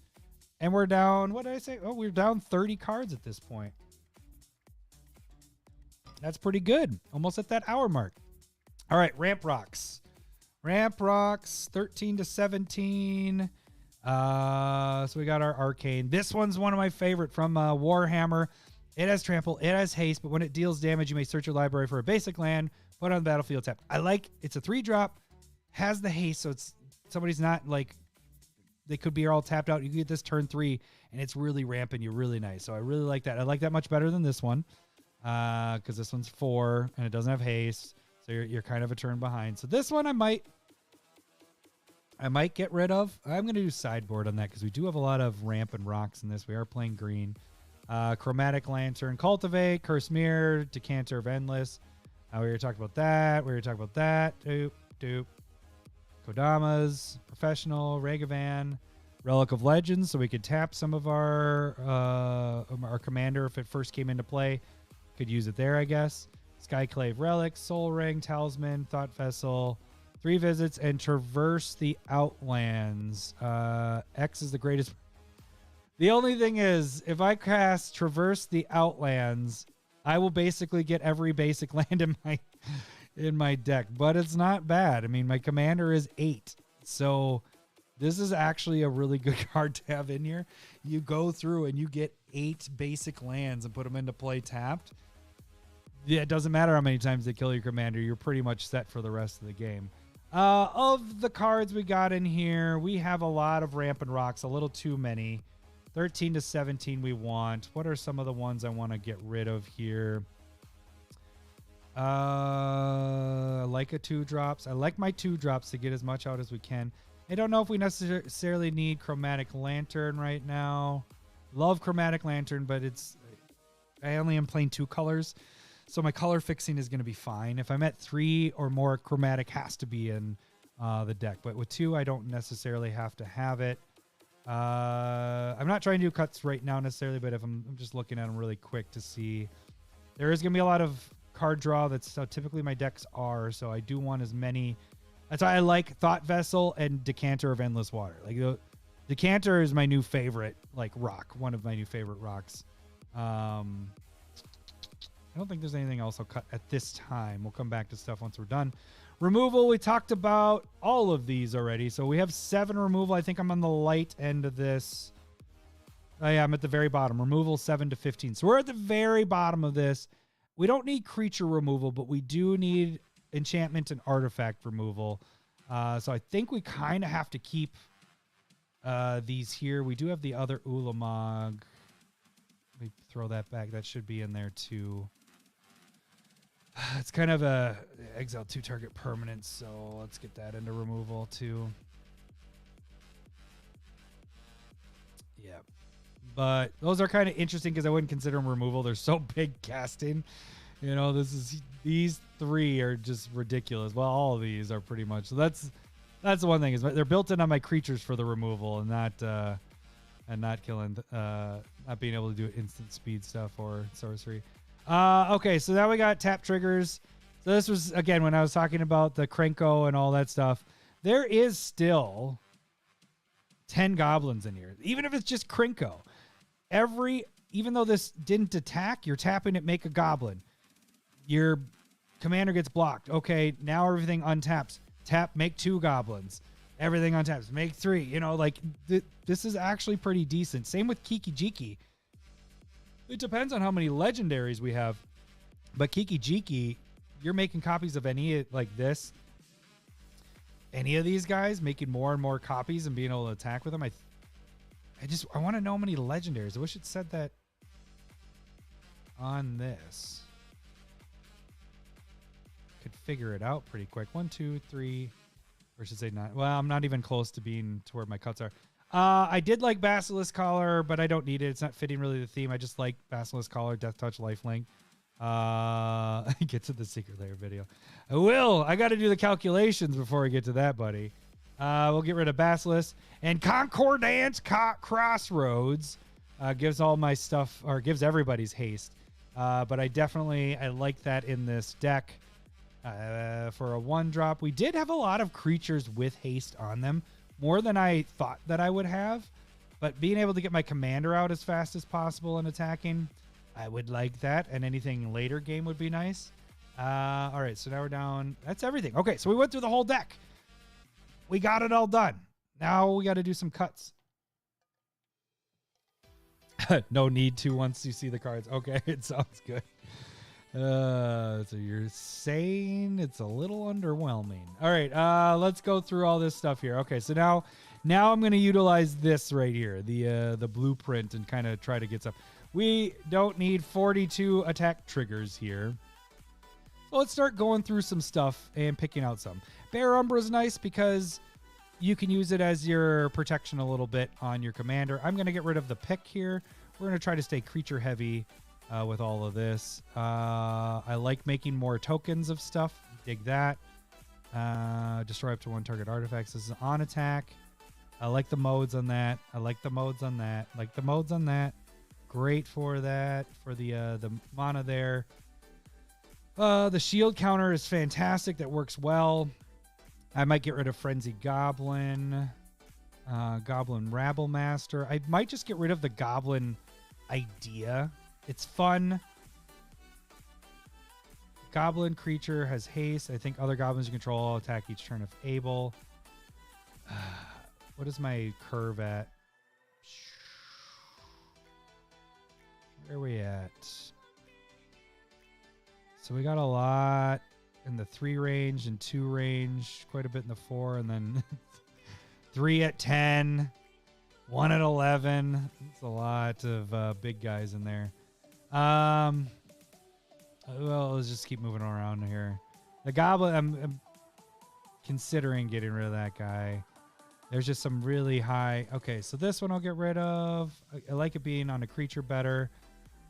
And we're down, what did I say? Oh, we're down 30 cards at this point. That's pretty good. Almost at that hour mark. All right, Ramp Rocks. Ramp Rocks, 13 to 17. So we got our Arcane. This one's one of my favorite from Warhammer. It has Trample, it has Haste, but when it deals damage, you may search your library for a basic land, put it on the battlefield, tap. It's a 3-drop, has the Haste, so it's somebody's not like, they could be all tapped out. You can get this turn 3, and it's really ramping you really nice. So I really like that. I like that much better than this one because this one's 4, and it doesn't have haste. So you're kind of a turn behind. So this one I might get rid of. I'm going to do sideboard on that because we do have a lot of ramp and rocks in this. We are playing green. Chromatic Lantern, Cultivate, Curse Mirror, Decanter of Endless. We were talking about that. Doop, doop. Kodamas, Professional, Ragavan, Relic of Legends, so we could tap some of our commander if it first came into play. Could use it there, I guess. Skyclave Relic, Soul Ring, Talisman, Thought Vessel, 3 visits, and Traverse the Outlands. X is the greatest. The only thing is, if I cast Traverse the Outlands, I will basically get every basic land in my deck, but it's not bad. I mean, my commander is 8, so this is actually a really good card to have in here. You go through and you get 8 basic lands and put them into play tapped. Yeah, it doesn't matter how many times they kill your commander. You're pretty much set for the rest of the game. Of the cards we got in here, we have a lot of Ramp and Rocks, a little too many. 13 to 17 we want. What are some of the ones I want to get rid of here? I like a 2-drops. I like my 2-drops to get as much out as we can. I don't know if we necessarily need Chromatic Lantern right now. Love Chromatic Lantern, but I only am playing 2 colors, so my color fixing is going to be fine. If I'm at 3 or more, Chromatic has to be in the deck, but with 2, I don't necessarily have to have it. I'm not trying to do cuts right now necessarily, but if I'm just looking at them really quick to see. There is going to be a lot of card draw. That's how typically my decks are, so I do want as many. That's why I like Thought Vessel and Decanter of Endless Water. Like, Decanter is my new favorite, like, rock. One of my new favorite rocks. I don't think there's anything else I'll cut at this time. We'll come back to stuff once we're done. Removal, we talked about all of these already. So we have 7 removal. I think I'm on the light end of this. Oh, yeah, I'm at the very bottom. Removal 7 to 15. So we're at the very bottom of this. We don't need creature removal, but we do need enchantment and artifact removal. So I think we kind of have to keep these here. We do have the other Ulamog. Let me throw that back. That should be in there too. It's kind of a exile 2 target permanent, so let's get that into removal too. Yeah. But those are kind of interesting because I wouldn't consider them removal. They're so big casting. You know, these 3 are just ridiculous. Well, all of these are pretty much. So that's the one thing is they're built in on my creatures for the removal and not killing, not being able to do instant speed stuff or sorcery. Okay, so now we got tap triggers. So this was, again, when I was talking about the Krenko and all that stuff. There is still 10 goblins in here, even if it's just Krenko. Even though this didn't attack, you're tapping it, make a goblin. Your commander gets blocked. Okay, now everything untaps. Tap, make 2 goblins. Everything untaps, make 3. You know, like, this is actually pretty decent. Same with Kiki Jiki. It depends on how many legendaries we have. But Kiki Jiki, you're making copies of any, like this. Any of these guys, making more and more copies and being able to attack with them. I want to know how many legendaries. I wish it said that on this. Could figure it out pretty quick. 1, 2, 3, or I should say 9. Well, I'm not even close to being to where my cuts are. I did like Basilisk Collar, but I don't need it. It's not fitting really the theme. I just like Basilisk Collar, Death Touch, Lifelink. Get to the Secret Lair video. I will. I got to do the calculations before I get to that, buddy. We'll get rid of Basilisk. And Concordance Crossroads gives all my stuff, or gives everybody's haste. But I like that in this deck. For a 1-drop, we did have a lot of creatures with haste on them. More than I thought that I would have. But being able to get my commander out as fast as possible and attacking, I would like that. And anything later game would be nice. All right, so now we're down. That's everything. Okay, so we went through the whole deck. We got it all done. Now we got to do some cuts. No need to once you see the cards. Okay, it sounds good. So you're saying it's a little underwhelming. All right, let's go through all this stuff here. Okay, so now I'm going to utilize this right here, the blueprint, and kind of try to get stuff. We don't need 42 attack triggers here. So let's start going through some stuff and picking out some. Bear Umbra is nice because you can use it as your protection a little bit on your commander. I'm going to get rid of the pick here. We're going to try to stay creature heavy with all of this. I like making more tokens of stuff. Dig that. Destroy up to 1 target artifacts. This is on attack. I like the modes on that. I like the modes on that. Like the modes on that. Great for that. For the mana there. The shield counter is fantastic. That works well. I might get rid of Frenzy Goblin. Goblin Rabble Master. I might just get rid of the Goblin idea. It's fun. Goblin creature has haste. I think other goblins you control attack each turn if able. What is my curve at? Where are we at? So we got a lot in the 3 range and 2 range, quite a bit in the 4, and then 3 at 10, 1 at 11. It's a lot of big guys in there. Well, let's just keep moving around here. The goblin, I'm considering getting rid of that guy. There's just some really high. Okay, so this one I'll get rid of. I like it being on a creature better.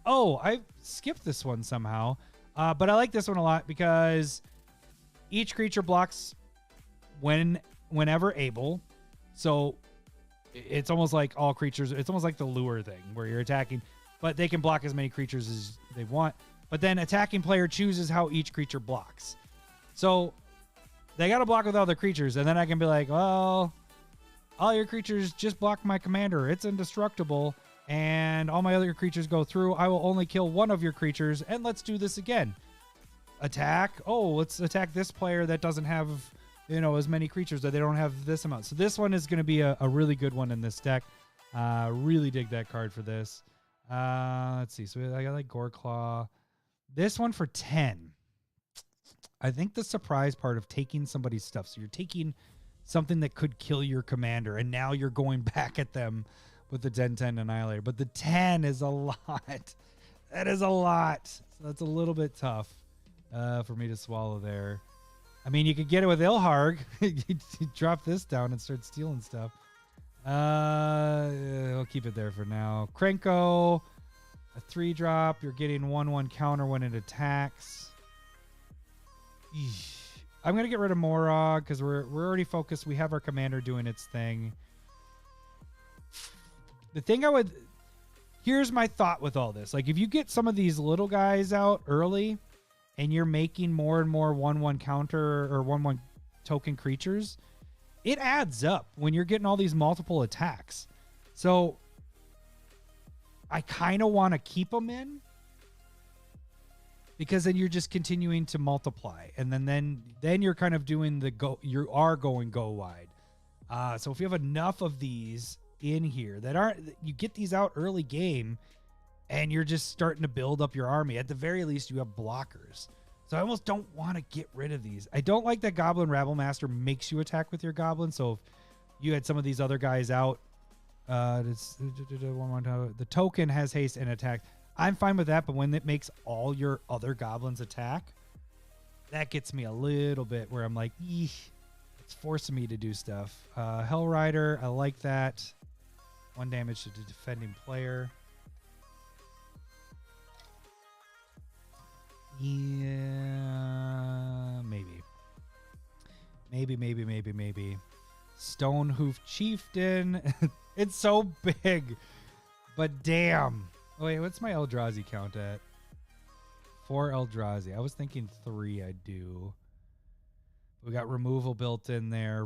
Oh, I skipped this one somehow. But I like this one a lot because each creature blocks whenever able. So it's almost like all creatures. It's almost like the lure thing where you're attacking, but they can block as many creatures as they want. But then attacking player chooses how each creature blocks. So they got to block with all the creatures, and then I can be like, well, all your creatures just block my commander. It's indestructible, and all my other creatures go through. I will only kill one of your creatures, and let's do this again. Attack. Oh, let's attack this player that doesn't have, as many creatures, that they don't have this amount. So this one is going to be a really good one in this deck. Really dig that card for this. Let's see. So I got like Goreclaw. This one for 10. I think the surprise part of taking somebody's stuff. So you're taking something that could kill your commander, and now you're going back at them with the 10-10 Annihilator. But the 10 is a lot. That is a lot. So that's a little bit tough for me to swallow there. I mean, you could get it with Ilharg. You drop this down and start stealing stuff. I'll keep it there for now. Krenko, a 3-drop. You're getting 1/1 counter when it attacks. Eesh. I'm going to get rid of Morog because we're already focused. We have our commander doing its thing. The thing here's my thought with all this. Like, if you get some of these little guys out early and you're making more and more 1/1 counter or 1/1 token creatures, it adds up when you're getting all these multiple attacks. So I kind of want to keep them in, because then you're just continuing to multiply, and then you're kind of doing you are going go wide. So if you have enough of these in here you get these out early game, and you're just starting to build up your army. At the very least, you have blockers. So I almost don't want to get rid of these. I don't like that Goblin Rabblemaster makes you attack with your goblin. So if you had some of these other guys out, the token has haste and attack. I'm fine with that, but when it makes all your other goblins attack, that gets me a little bit where I'm like, eesh, it's forcing me to do stuff. Hellrider, I like that. 1 damage to the defending player. Yeah, maybe. Maybe. Stonehoof Chieftain. It's so big, but damn. Oh, wait, what's my Eldrazi count at? 4 Eldrazi. I was thinking 3 I'd do. We got removal built in there,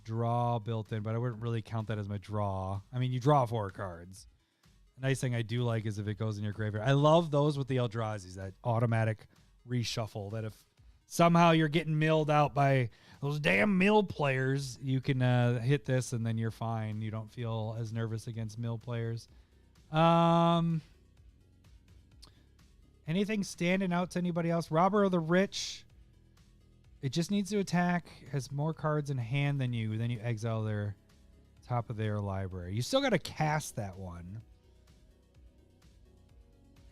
draw built in, but I wouldn't really count that as my draw. I mean, you draw 4 cards. The nice thing I do like is if it goes in your graveyard. I love those with the Eldrazi's, that automatic reshuffle, that if somehow you're getting milled out by those damn mill players, you can hit this and then you're fine. You don't feel as nervous against mill players. Anything standing out to anybody else? Robber of the Rich. It just needs to attack, has more cards in hand than you. Then you exile their top of their library. You still got to cast that one.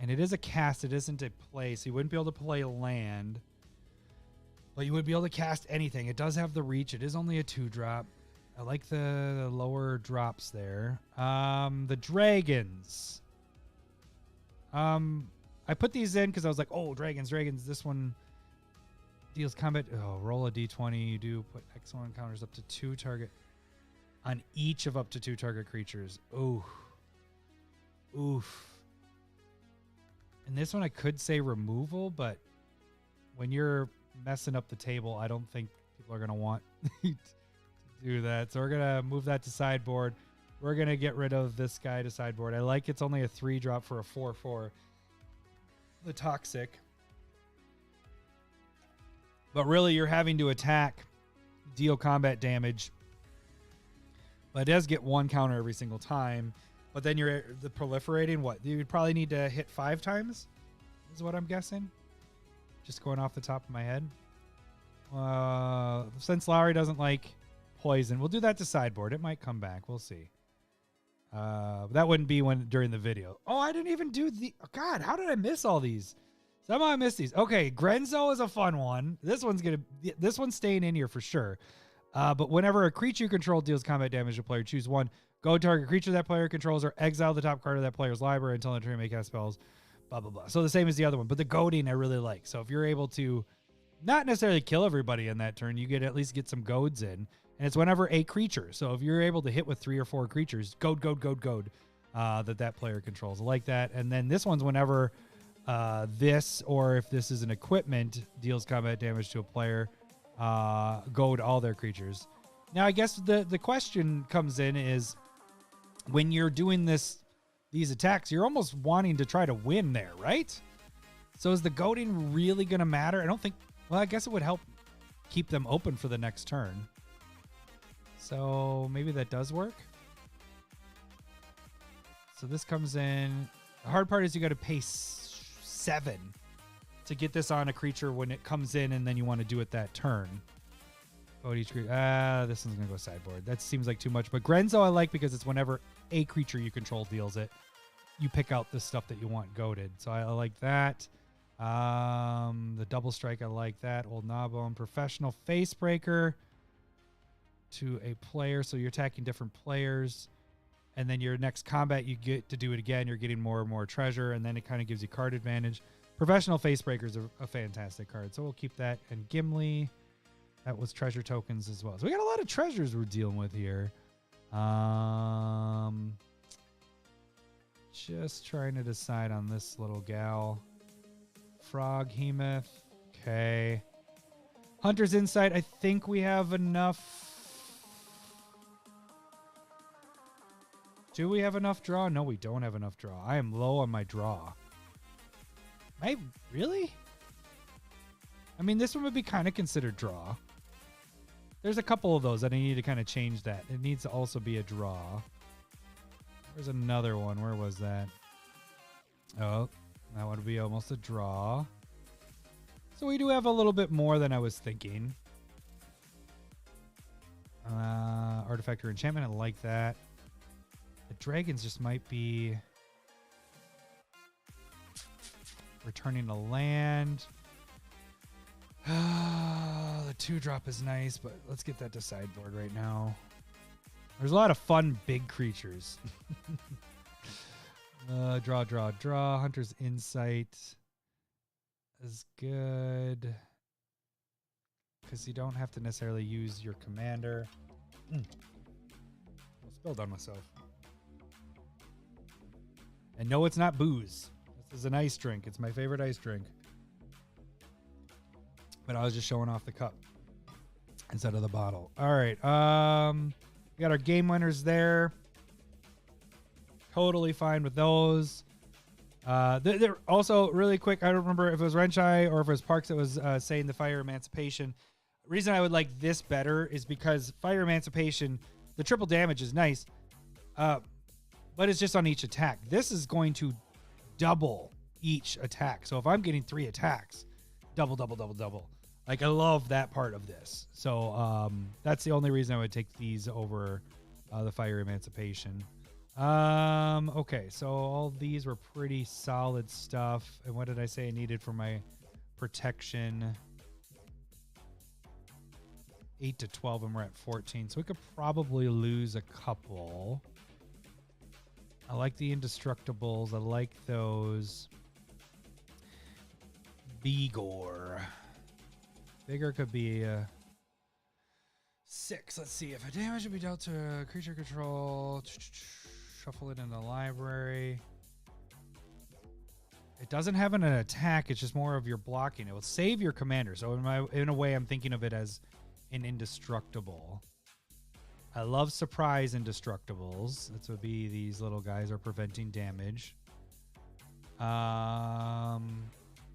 And it is a cast. It isn't a play. So you wouldn't be able to play land. But you would be able to cast anything. It does have the reach. It is only a 2-drop. I like the lower drops there. The dragons. I put these in because I was like, oh, dragons. This one deals combat. Oh, roll a d20. You do put excellent counters up to 2 target on each of up to 2 target creatures. Ooh. Oof. And this one I could say removal, but when you're messing up the table, I don't think people are going to want to do that. So we're going to move that to sideboard. We're going to get rid of this guy to sideboard. I like it's only a 3-drop for a 4/4. The Toxic. But really, you're having to attack, deal combat damage. But it does get 1 counter every single time. But then you're the proliferating. What? You would probably need to hit 5 times, is what I'm guessing. Just going off the top of my head. Since Lowry doesn't like poison, we'll do that to sideboard. It might come back. We'll see. That wouldn't be during the video. Oh, I didn't even do the... Oh, God, how did I miss all these? Somehow I missed these. Okay, Grenzo is a fun one. This one's staying in here for sure. But whenever a creature you control deals combat damage to a player, choose 1. Go target creature that player controls or exile the top card of that player's library until the turn may cast spells. Blah, blah, blah. So the same as the other one. But the goading I really like. So if you're able to not necessarily kill everybody in that turn, you at least get some goads in. And it's whenever a creature. So if you're able to hit with 3 or 4 creatures, goad, that player controls. I like that. And then this one's whenever this, or if this is an equipment, deals combat damage to a player, goad all their creatures. Now, I guess the question comes in is when you're doing these attacks, you're almost wanting to try to win there, right? So is the goading really going to matter? I don't think. Well, I guess it would help keep them open for the next turn. So maybe that does work. So this comes in. The hard part is you got to pay 7 to get this on a creature when it comes in, and then you want to do it that turn. Goad each creature. This one's going to go sideboard. That seems like too much. But Grenzo I like because it's whenever a creature you control deals it, you pick out the stuff that you want goaded. So I like that. The double strike, I like that. Old Gnawbone. Professional Facebreaker to a player. So you're attacking different players. And then your next combat, you get to do it again. You're getting more and more treasure. And then it kind of gives you card advantage. Professional Facebreaker is a fantastic card. So we'll keep that. And Gimli, that was treasure tokens as well. So we got a lot of treasures we're dealing with here. Just trying to decide on this little gal. Froghemoth. Okay. Hunter's Insight. I think we have enough. Do we have enough draw? No, we don't have enough draw. I am low on my draw. Really? I mean, this one would be kind of considered draw. There's a couple of those that I need to kind of change that. It needs to also be a draw. There's another one. Where was that? Oh, that would be almost a draw. So we do have a little bit more than I was thinking. Artifact or enchantment. I like that. The dragons just might be returning to land. The 2-drop is nice, but let's get that to sideboard right now. There's a lot of fun big creatures. Draw. Hunter's Insight is good because you don't have to necessarily use your commander. I spilled on myself. And no, it's not booze. This is an ice drink. It's my favorite ice drink. But I was just showing off the cup instead of the bottle. All right. We got our game winners there. Totally fine with those. They're also really quick. I don't remember if it was Renshai or if it was Parks that was saying the Fire Emancipation. The reason I would like this better is because Fire Emancipation, the triple damage is nice, but it's just on each attack. This is going to double each attack. So if I'm getting 3 attacks, double. Like, I love that part of this. So that's the only reason I would take these over the Fire Emancipation. Okay, so all these were pretty solid stuff. And what did I say I needed for my protection? 8 to 12, and we're at 14. So we could probably lose a couple. I like the Indestructibles. I like those. Vigor. Vigor could be 6. Let's see. If a damage would be dealt to a creature control, shuffle it in the library. It doesn't have an attack. It's just more of your blocking. It will save your commander. So in a way, I'm thinking of it as an indestructible. I love surprise indestructibles. This would be these little guys are preventing damage.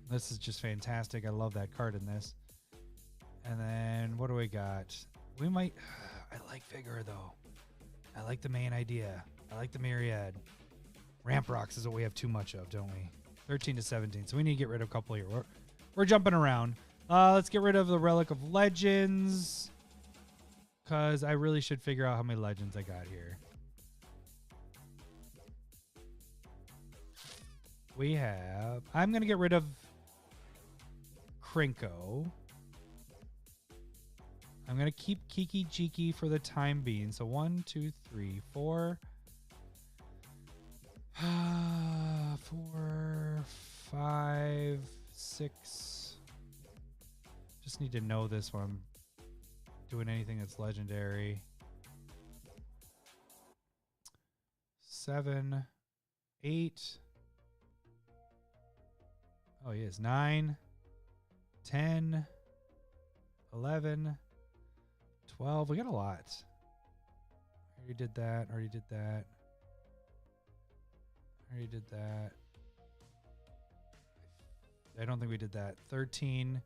This is just fantastic. I love that card in this. And then what do we got? We might. I like Vigor though. I like the main idea. I like the Myriad. Ramp Rocks is what we have too much of, don't we? 13 to 17. So we need to get rid of a couple here. We're jumping around. Let's get rid of the Relic of Legends, because I really should figure out how many legends I got here. We have... I'm going to get rid of Krinko. I'm going to keep Kiki Jiki for the time being. So 1, 2, 3, 4. 4, 5, 6. Just need to know this one. doing anything that's legendary. 7, 8. Oh, yes. 9, 10, 11, 12. We got a lot. Already did that. Already did that. Already did that. I don't think we did that. 13.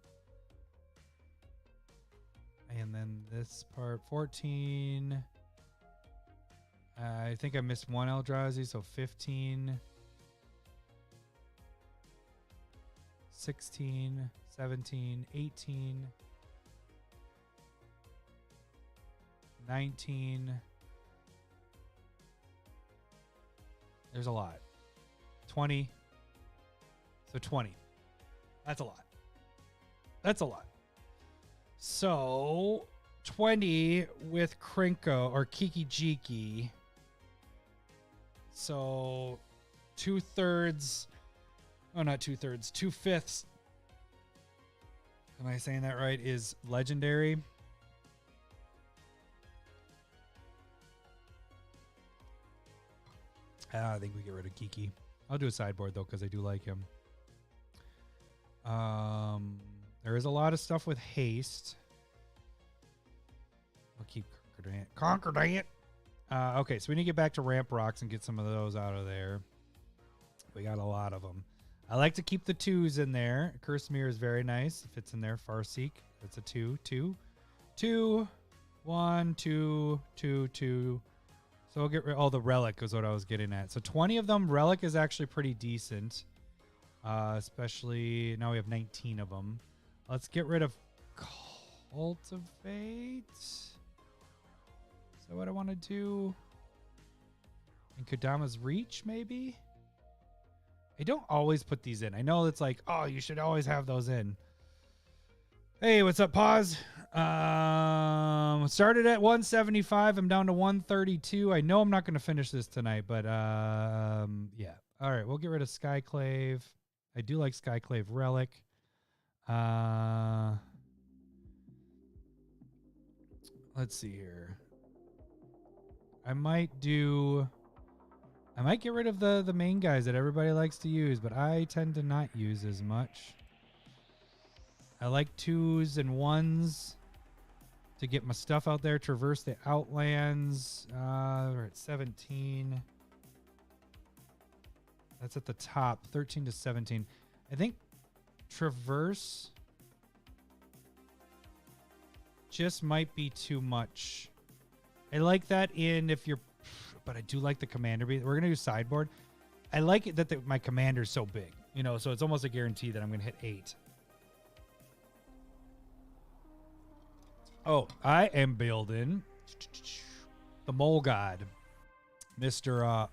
And then this part, 14. I think I missed one Eldrazi, so 15. 16, 17, 18, 19. There's a lot. 20. So 20. That's a lot. That's a lot. So 20 with Krinko or Kiki Jiki. So 2/3. Oh, not 2/3. 2/5. Am I saying that right? Is legendary. I think we get rid of Kiki. I'll do a sideboard though because I do like him. There is a lot of stuff with haste. I'll keep Conquerdant. Okay, so we need to get back to Ramp Rocks and get some of those out of there. We got a lot of them. I like to keep the 2s in there. Curse Mirror is very nice. If it's in there, Farseek. That's a 2. 2. 2. 1, 2, 2, 2. So we'll get rid. Oh, the Relic is what I was getting at. So 20 of them. Relic is actually pretty decent. Especially now we have 19 of them. Let's get rid of Cultivate. Is that what I want to do? And Kodama's Reach, maybe? I don't always put these in. I know it's like, oh, you should always have those in. Hey, what's up, Pause? Started at 175. I'm down to 132. I know I'm not going to finish this tonight, but yeah. All right, we'll get rid of Skyclave. I do like Skyclave Relic. Let's see here. I might get rid of the main guys that everybody likes to use, but I tend to not use as much. I like 2s and 1s to get my stuff out there. Traverse the Outlands. We're at 17. That's at the top. 13 to 17. I think Traverse just might be too much. I like that in if you're... But I do like the commander. We're going to do sideboard. I like it that my commander's so big. You know, so it's almost a guarantee that I'm going to hit 8. Oh, I am building the Mole God, Mr.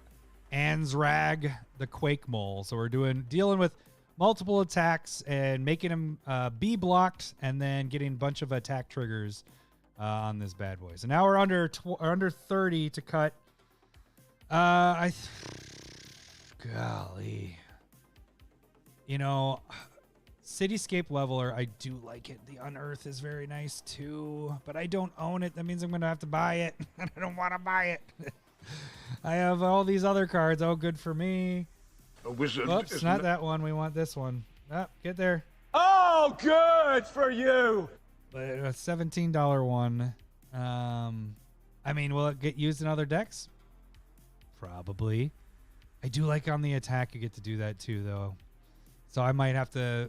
Anzrag the Quake-Mole. So we're dealing with multiple attacks and making him be blocked, and then getting a bunch of attack triggers on this bad boy. So now we're under 30 to cut. Golly, you know. Cityscape Leveler, I do like it. The Unearth is very nice too, but I don't own it. That means I'm going to have to buy it, and I don't want to buy it. I have all these other cards. Oh, good for me. A wizard. Oops, not that one. We want this one. Ah, get there. Oh, good for you. But a $17 one. I mean, will it get used in other decks? Probably. I do like on the attack you get to do that too, though. So I might have to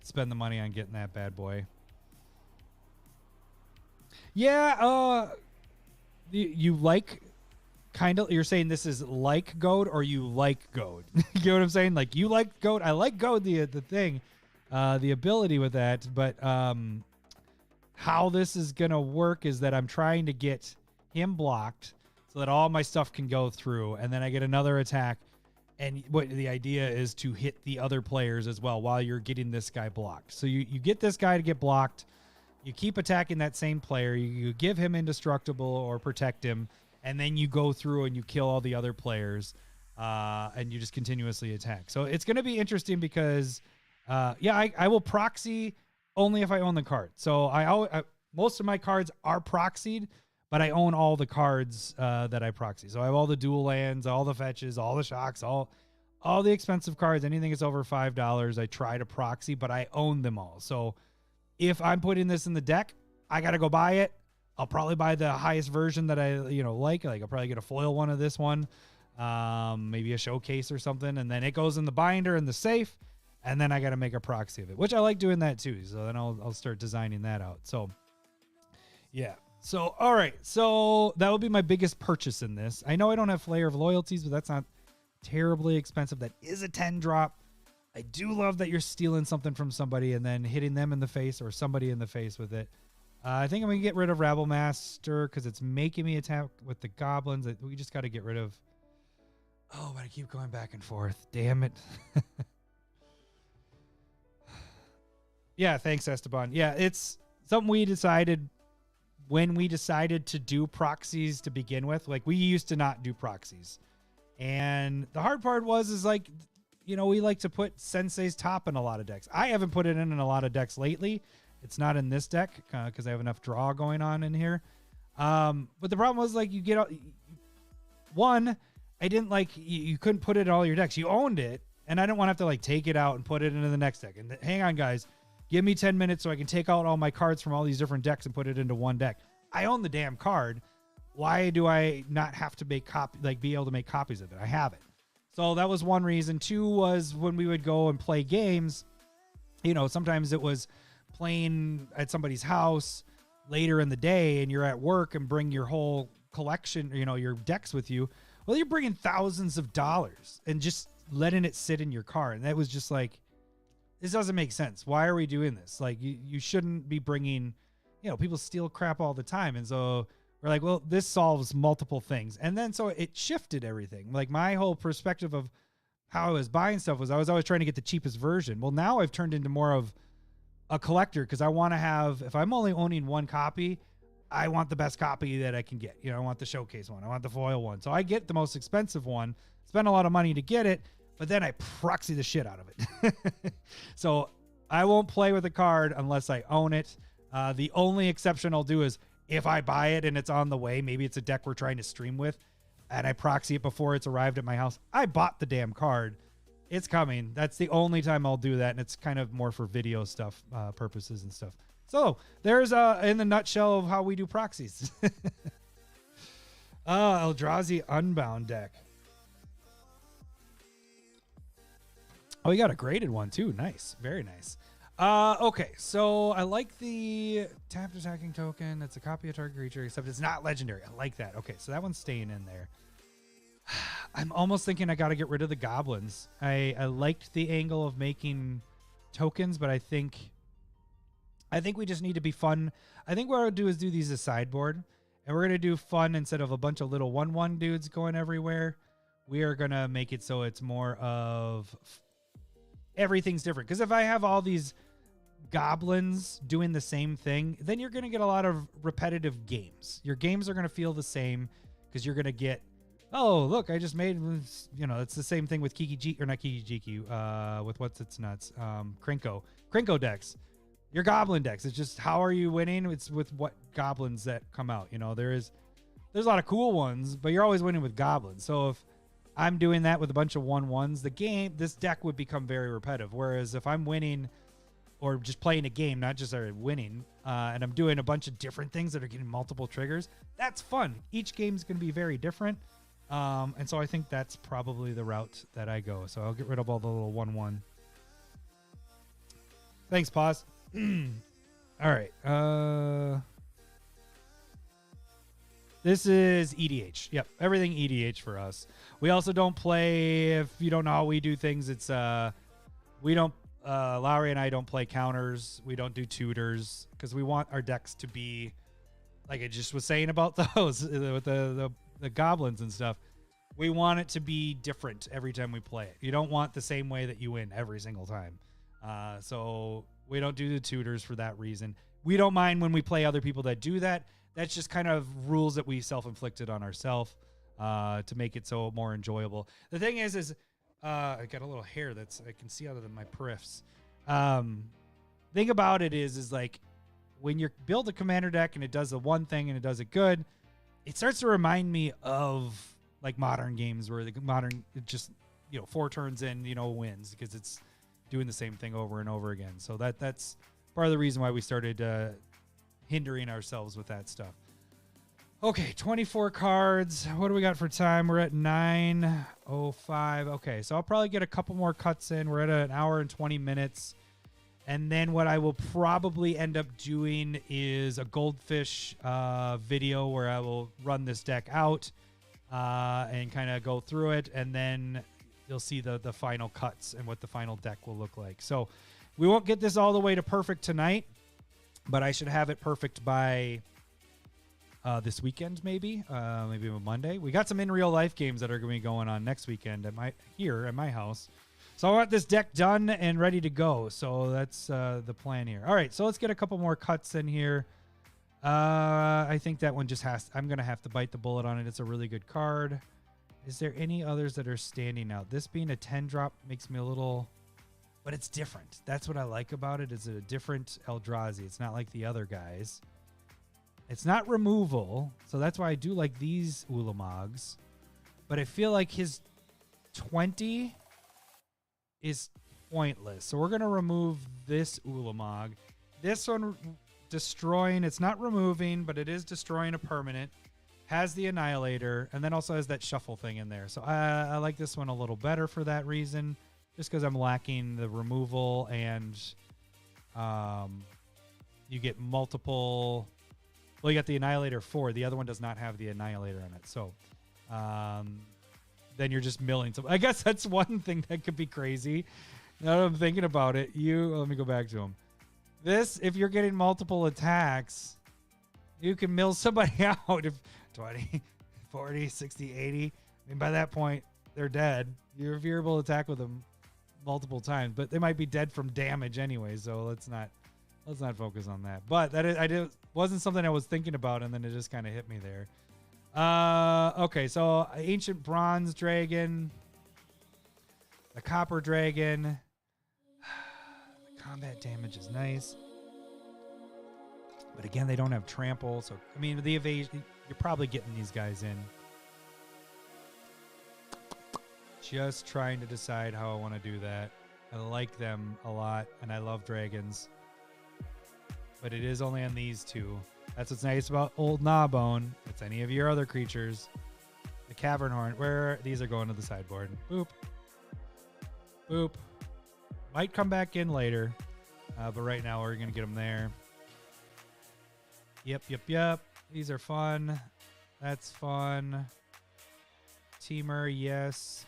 spend the money on getting that bad boy. Yeah, you like kind of, you're saying this is like Goat, or you like Goat? You get what I'm saying? Like, you like Goat. I like Goat, the thing, the ability with that, but how this is gonna work is that I'm trying to get him blocked so that all my stuff can go through, and then I get another attack. And what the idea is to hit the other players as well while you're getting this guy blocked. So you get this guy to get blocked. You keep attacking that same player. You give him indestructible or protect him. And then you go through and you kill all the other players. And you just continuously attack. So it's going to be interesting because, yeah, I will proxy only if I own the card. So most of my cards are proxied, but I own all the cards that I proxy. So I have all the dual lands, all the fetches, all the shocks, all the expensive cards. Anything that's over $5, I try to proxy, but I own them all. So if I'm putting this in the deck, I got to go buy it. I'll probably buy the highest version that I, like I'll probably get a foil one of this one, maybe a showcase or something. And then it goes in the binder in the safe. And then I got to make a proxy of it, which I like doing that too. So then I'll start designing that out. So yeah. So, all right. So that will be my biggest purchase in this. I know I don't have Flare of Loyalties, but that's not terribly expensive. That is a 10 drop. I do love that you're stealing something from somebody and then hitting them in the face or somebody in the face with it. I think I'm going to get rid of Rabble Master because it's making me attack with the goblins. We just got to get rid of... Oh, but I keep going back and forth. Damn it. Yeah, thanks, Esteban. Yeah, it's something we decided when we decided to do proxies to begin with. Like, we used to not do proxies. And the hard part is like, we like to put Sensei's top in a lot of decks. I haven't put it in a lot of decks lately. It's not in this deck because I have enough draw going on in here. But the problem was, like, one, I didn't like, you couldn't put it in all your decks. You owned it, and I didn't want to have to, like, take it out and put it into the next deck. And hang on, guys. Give me 10 minutes so I can take out all my cards from all these different decks and put it into one deck. I own the damn card. Why do I not have to be able to make copies of it? I have it. So that was one reason. Two was when we would go and play games, sometimes it was playing at somebody's house later in the day and you're at work and bring your whole collection, your decks with you. Well, you're bringing thousands of dollars and just letting it sit in your car. And that was just like, this doesn't make sense. Why are we doing this? Like, you shouldn't be bringing, people steal crap all the time. And so we're like, well, this solves multiple things. And then so it shifted everything. Like, my whole perspective of how I was buying stuff was I was always trying to get the cheapest version. Well, now I've turned into more of a collector because I want to have, if I'm only owning one copy, I want the best copy that I can get. I want the showcase one. I want the foil one. So I get the most expensive one, spend a lot of money to get it, but then I proxy the shit out of it. So I won't play with a card unless I own it. The only exception I'll do is if I buy it and it's on the way, maybe it's a deck we're trying to stream with, and I proxy it before it's arrived at my house. I bought the damn card. It's coming. That's the only time I'll do that, and it's kind of more for video stuff purposes and stuff. So there's in the nutshell of how we do proxies. Eldrazi Unbound deck. Oh, we got a graded one too. Nice. Very nice. Okay, so I like the tapped attacking token. It's a copy of target creature, except it's not legendary. I like that. Okay, so that one's staying in there. I'm almost thinking I got to get rid of the goblins. I liked the angle of making tokens, but I think we just need to be fun. I think what I'll do is do these as sideboard, and we're going to do fun instead of a bunch of little 1/1 dudes going everywhere. We are going to make it so it's more of everything's different. Because if I have all these goblins doing the same thing, then you're going to get a lot of repetitive games. Your games are going to feel the same because you're going to get, oh, look, I just made, it's the same thing with with what's its nuts, Krenko decks. Your goblin decks. It's just, how are you winning? It's with what goblins that come out. There's a lot of cool ones, but you're always winning with goblins. So if I'm doing that with a bunch of 1/1s, this deck would become very repetitive. Whereas if I'm winning or just playing a game, not just winning, and I'm doing a bunch of different things that are getting multiple triggers, that's fun. Each game is going to be very different. And so I think that's probably the route that I go. So I'll get rid of all the little 1/1. Thanks, Pause. All right. This is EDH. Yep, everything EDH for us. We also don't play, if you don't know how we do things, it's we don't Lowry and I don't play counters. We don't do tutors because we want our decks to be like I just was saying about those with the goblins and stuff. We want it to be different every time we play it. You don't want the same way that you win every single time. So we don't do the tutors for that reason. We don't mind when we play other people that do that. That's just kind of rules that we self-inflicted on ourselves to make it so more enjoyable. The thing is I got a little hair I can see out of my periffs. Thing about it is like when you build a commander deck and it does the one thing and it does it good, it starts to remind me of like modern games where the modern, it just, 4 turns in, wins because it's doing the same thing over and over again. So that's part of the reason why we started hindering ourselves with that stuff. Okay, 24 cards. What do we got for time? We're at 9:05. Okay, so I'll probably get a couple more cuts in. We're at an hour and 20 minutes. And then what I will probably end up doing is a goldfish video where I will run this deck out and kind of go through it. And then you'll see the final cuts and what the final deck will look like. So we won't get this all the way to perfect tonight, but I should have it perfect by this weekend, maybe Monday. We got some in real life games that are going to be going on next weekend at my house. So I want this deck done and ready to go. So that's the plan here. All right, so let's get a couple more cuts in here. I think that one just I'm going to have to bite the bullet on it. It's a really good card. Is there any others that are standing out? This being a 10 drop makes me a little, but it's different. That's what I like about it. It's a different Eldrazi. It's not like the other guys. It's not removal, so that's why I do like these Ulamogs. But I feel like his 20 is pointless. So we're going to remove this Ulamog. This one destroying, it's not removing, but it is destroying a permanent. Has the Annihilator, and then also has that shuffle thing in there. So I like this one a little better for that reason, just because I'm lacking the removal, and you get multiple. Well, you got the Annihilator 4. The other one does not have the Annihilator on it. So then you're just milling. So I guess that's one thing that could be crazy. Now that I'm thinking about it, let me go back to him. This, if you're getting multiple attacks, you can mill somebody out if 20, 40, 60, 80. I mean, by that point, they're dead. If you're able to attack with them multiple times, but they might be dead from damage anyway. So let's not focus on that. But wasn't something I was thinking about, and then it just kind of hit me there. Okay, so Ancient Bronze Dragon, the Copper Dragon. The combat damage is nice, but again, they don't have trample. So I mean, the evasion, you're probably getting these guys in. Just trying to decide how I want to do that. I like them a lot, and I love dragons. But it is only on these two. That's what's nice about Old Gnawbone. It's any of your other creatures. The Cavern Horn, where these are going to the sideboard. Boop. Boop. Might come back in later. But right now we're going to get them there. Yep. These are fun. That's fun. Teamer, yes.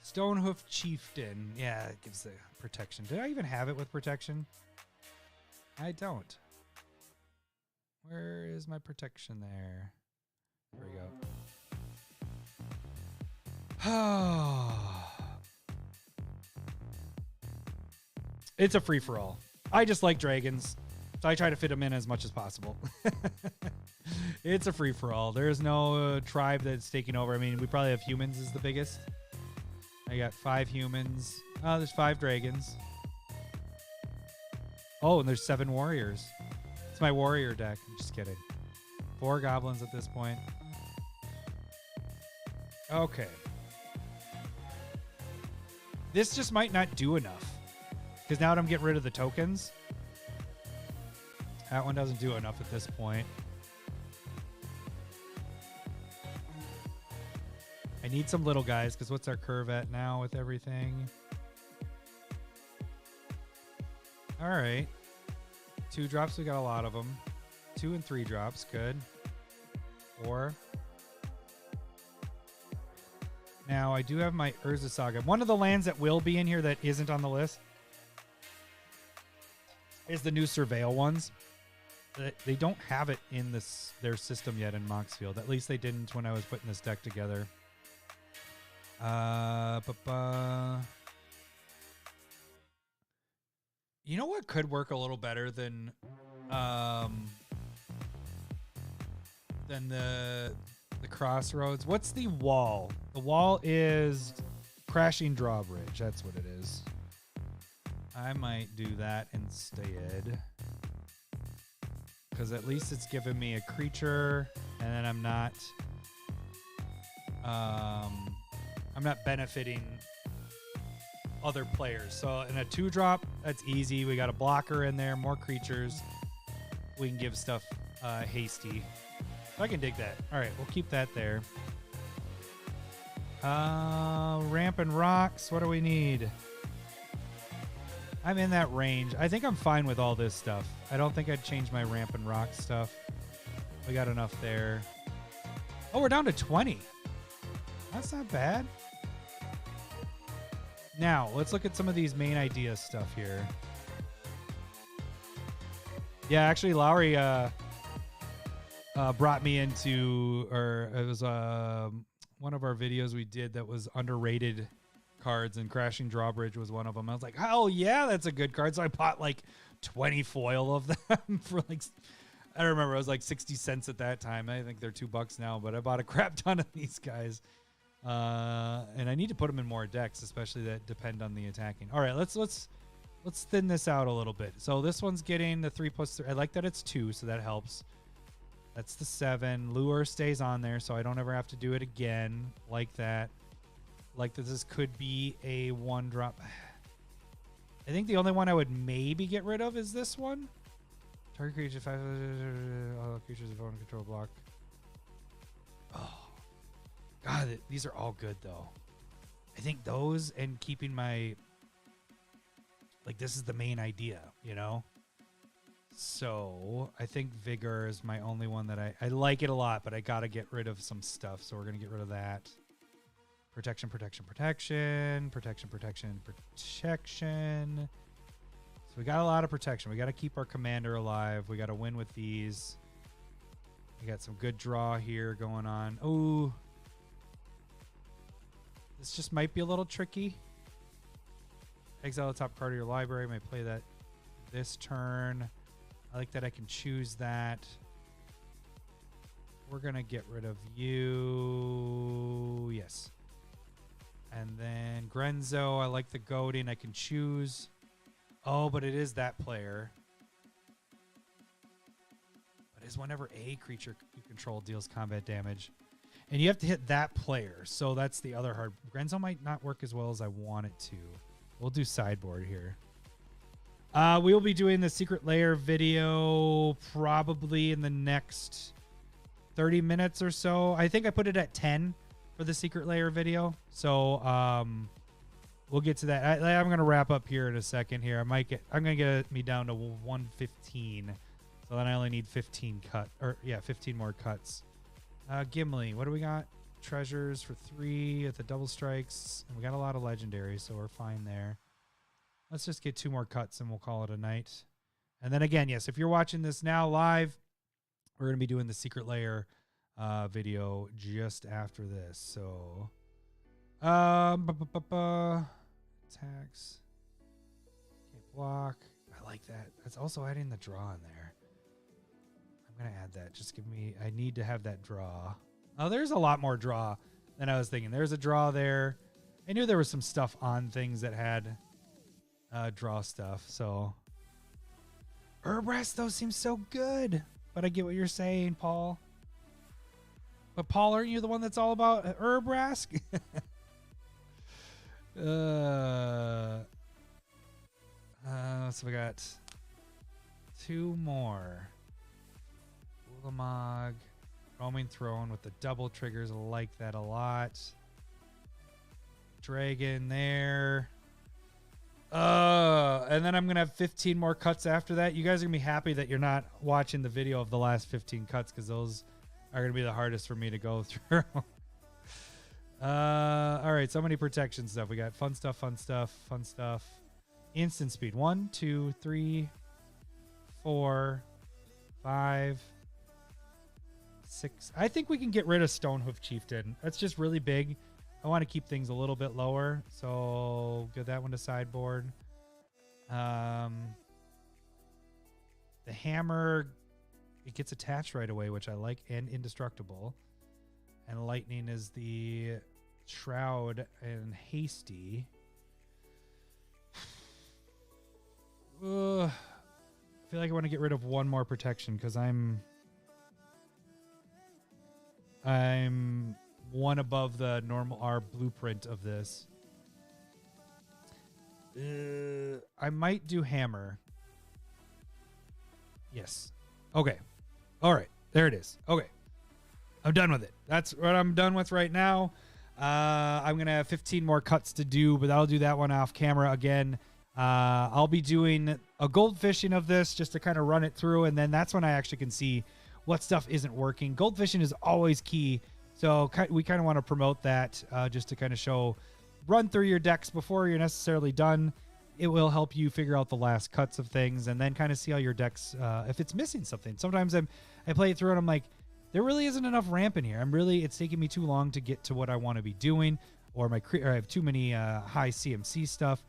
Stonehoof Chieftain. Yeah, it gives the protection. Did I even have it with protection? I don't. Where is my protection there? There we go. It's a free-for-all. I just like dragons, so I try to fit them in as much as possible. It's a free-for-all. There's no tribe that's taking over. I mean, we probably have humans is the biggest. I got 5 humans. Oh, there's 5 dragons. Oh, and there's 7 warriors. It's my warrior deck. I'm just kidding. 4 goblins at this point. Okay. This just might not do enough. Because now that I'm getting rid of the tokens, that one doesn't do enough at this point. I need some little guys, because what's our curve at now with everything? All right. 2 drops, we got a lot of them. 2 and 3 drops, good. 4. Now, I do have my Urza Saga. One of the lands that will be in here that isn't on the list is the new Surveil ones. They don't have it in their system yet in Moxfield. At least they didn't when I was putting this deck together. You know what could work a little better than the Crossroads? What's the wall? The wall is Crashing Drawbridge. That's what it is. I might do that instead. because at least it's giving me a creature, and then I'm not benefiting other players. So in a 2-drop, that's easy. We got a blocker in there, more creatures. We can give stuff hasty. So I can dig that. All right, we'll keep that there. Ramp and rocks. What do we need? I'm in that range. I think I'm fine with all this stuff. I don't think I'd change my ramp and rock stuff. We got enough there. Oh, we're down to 20. That's not bad. Now, let's look at some of these main idea stuff here. Yeah, actually, Lowry brought me into, or it was one of our videos we did that was underrated cards, and Crashing Drawbridge was one of them. I was like, hell yeah, that's a good card. So I bought like 20 foil of them for like, I don't remember, it was like 60 cents at that time. I think they're $2 now, but I bought a crap ton of these guys. And I need to put them in more decks, especially that depend on the attacking. All right, let's thin this out a little bit. So this one's getting the 3+3. I like that it's 2, so that helps. That's the 7. Lure stays on there, so I don't ever have to do it again. Like that. Like that this could be a 1-drop. I think the only one I would maybe get rid of is this one. Target creature 5. All creatures of own control block. Oh. God, these are all good, though. I think those and keeping my... Like, this is the main idea, you know? So, I think Vigor is my only one that I like it a lot, but I got to get rid of some stuff, so we're going to get rid of that. Protection, protection, protection. Protection, protection, protection. So, we got a lot of protection. We got to keep our commander alive. We got to win with these. We got some good draw here going on. Oh... This just might be a little tricky. Exile the top card of your library. Might play that this turn. I like that I can choose that. We're going to get rid of you. Yes. And then Grenzo. I like the goading. I can choose. Oh, but it is that player. But is whenever a creature you control deals combat damage. And you have to hit that player, so that's the other hard. Grenzo might not work as well as I want it to. We'll do sideboard here. We will be doing the Secret Lair video probably in the next 30 minutes or so. I think I put it at 10 for the Secret Lair video. So we'll get to that. I'm going to wrap up here in a second here. I'm going to get me down to 115. So then I only need 15 more cuts. Gimli, what do we got? Treasures for 3 at the double strikes. And we got a lot of legendaries, so we're fine there. Let's just get 2 more cuts and we'll call it a night. And then again, yes, if you're watching this now live, we're going to be doing the Secret Lair video just after this. So, attacks. Can't block. I like that. That's also adding the draw in there. I'm going to add that. Just give me... I need to have that draw. Oh, there's a lot more draw than I was thinking. There's a draw there. I knew there was some stuff on things that had draw stuff. So... Urbrask, though, seems so good. But I get what you're saying, Paul. But, Paul, aren't you the one that's all about Urbrask? So we got 2 more. Ulamog, Roaming Throne with the double triggers. I like that a lot. Dragon there. And then I'm going to have 15 more cuts after that. You guys are going to be happy that you're not watching the video of the last 15 cuts because those are going to be the hardest for me to go through. All right, so many protection stuff. We got fun stuff, fun stuff, fun stuff. Instant speed. 1, 2, 3, 4, 5, 6. I think we can get rid of Stonehoof Chieftain. That's just really big. I want to keep things a little bit lower, so get that one to sideboard. The hammer, it gets attached right away, which I like, and indestructible. And lightning is the shroud and hasty. 15 feel like I want to get rid of one more protection because I'm one above the normal our blueprint of this. I might do hammer. Yes. Okay. All right. There it is. Okay. I'm done with it. That's what I'm done with right now. I'm going to have 15 more cuts to do, but I'll do that one off camera again. I'll be doing a goldfishing of this just to kind of run it through, and then that's when I actually can see what stuff isn't working. Goldfishing is always key, so we kind of want to promote that just to kind of show, run through your decks before you're necessarily done. It will help you figure out the last cuts of things and then kind of see how your decks, if it's missing something. Sometimes I play it through and I'm like, there really isn't enough ramp in here. It's taking me too long to get to what I want to be doing, or I have too many high CMC stuff.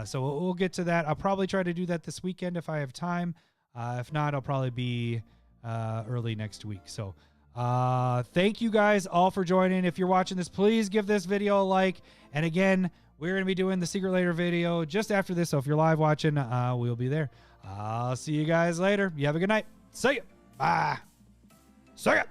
So we'll get to that. I'll probably try to do that this weekend if I have time. If not, I'll probably be early next week. So thank you guys all for joining. If you're watching this, please give this video a like. And again, we're going to be doing the Secret Lair video just after this. So if you're live watching, we'll be there. I'll see you guys later. You have a good night. See ya. Bye. See ya.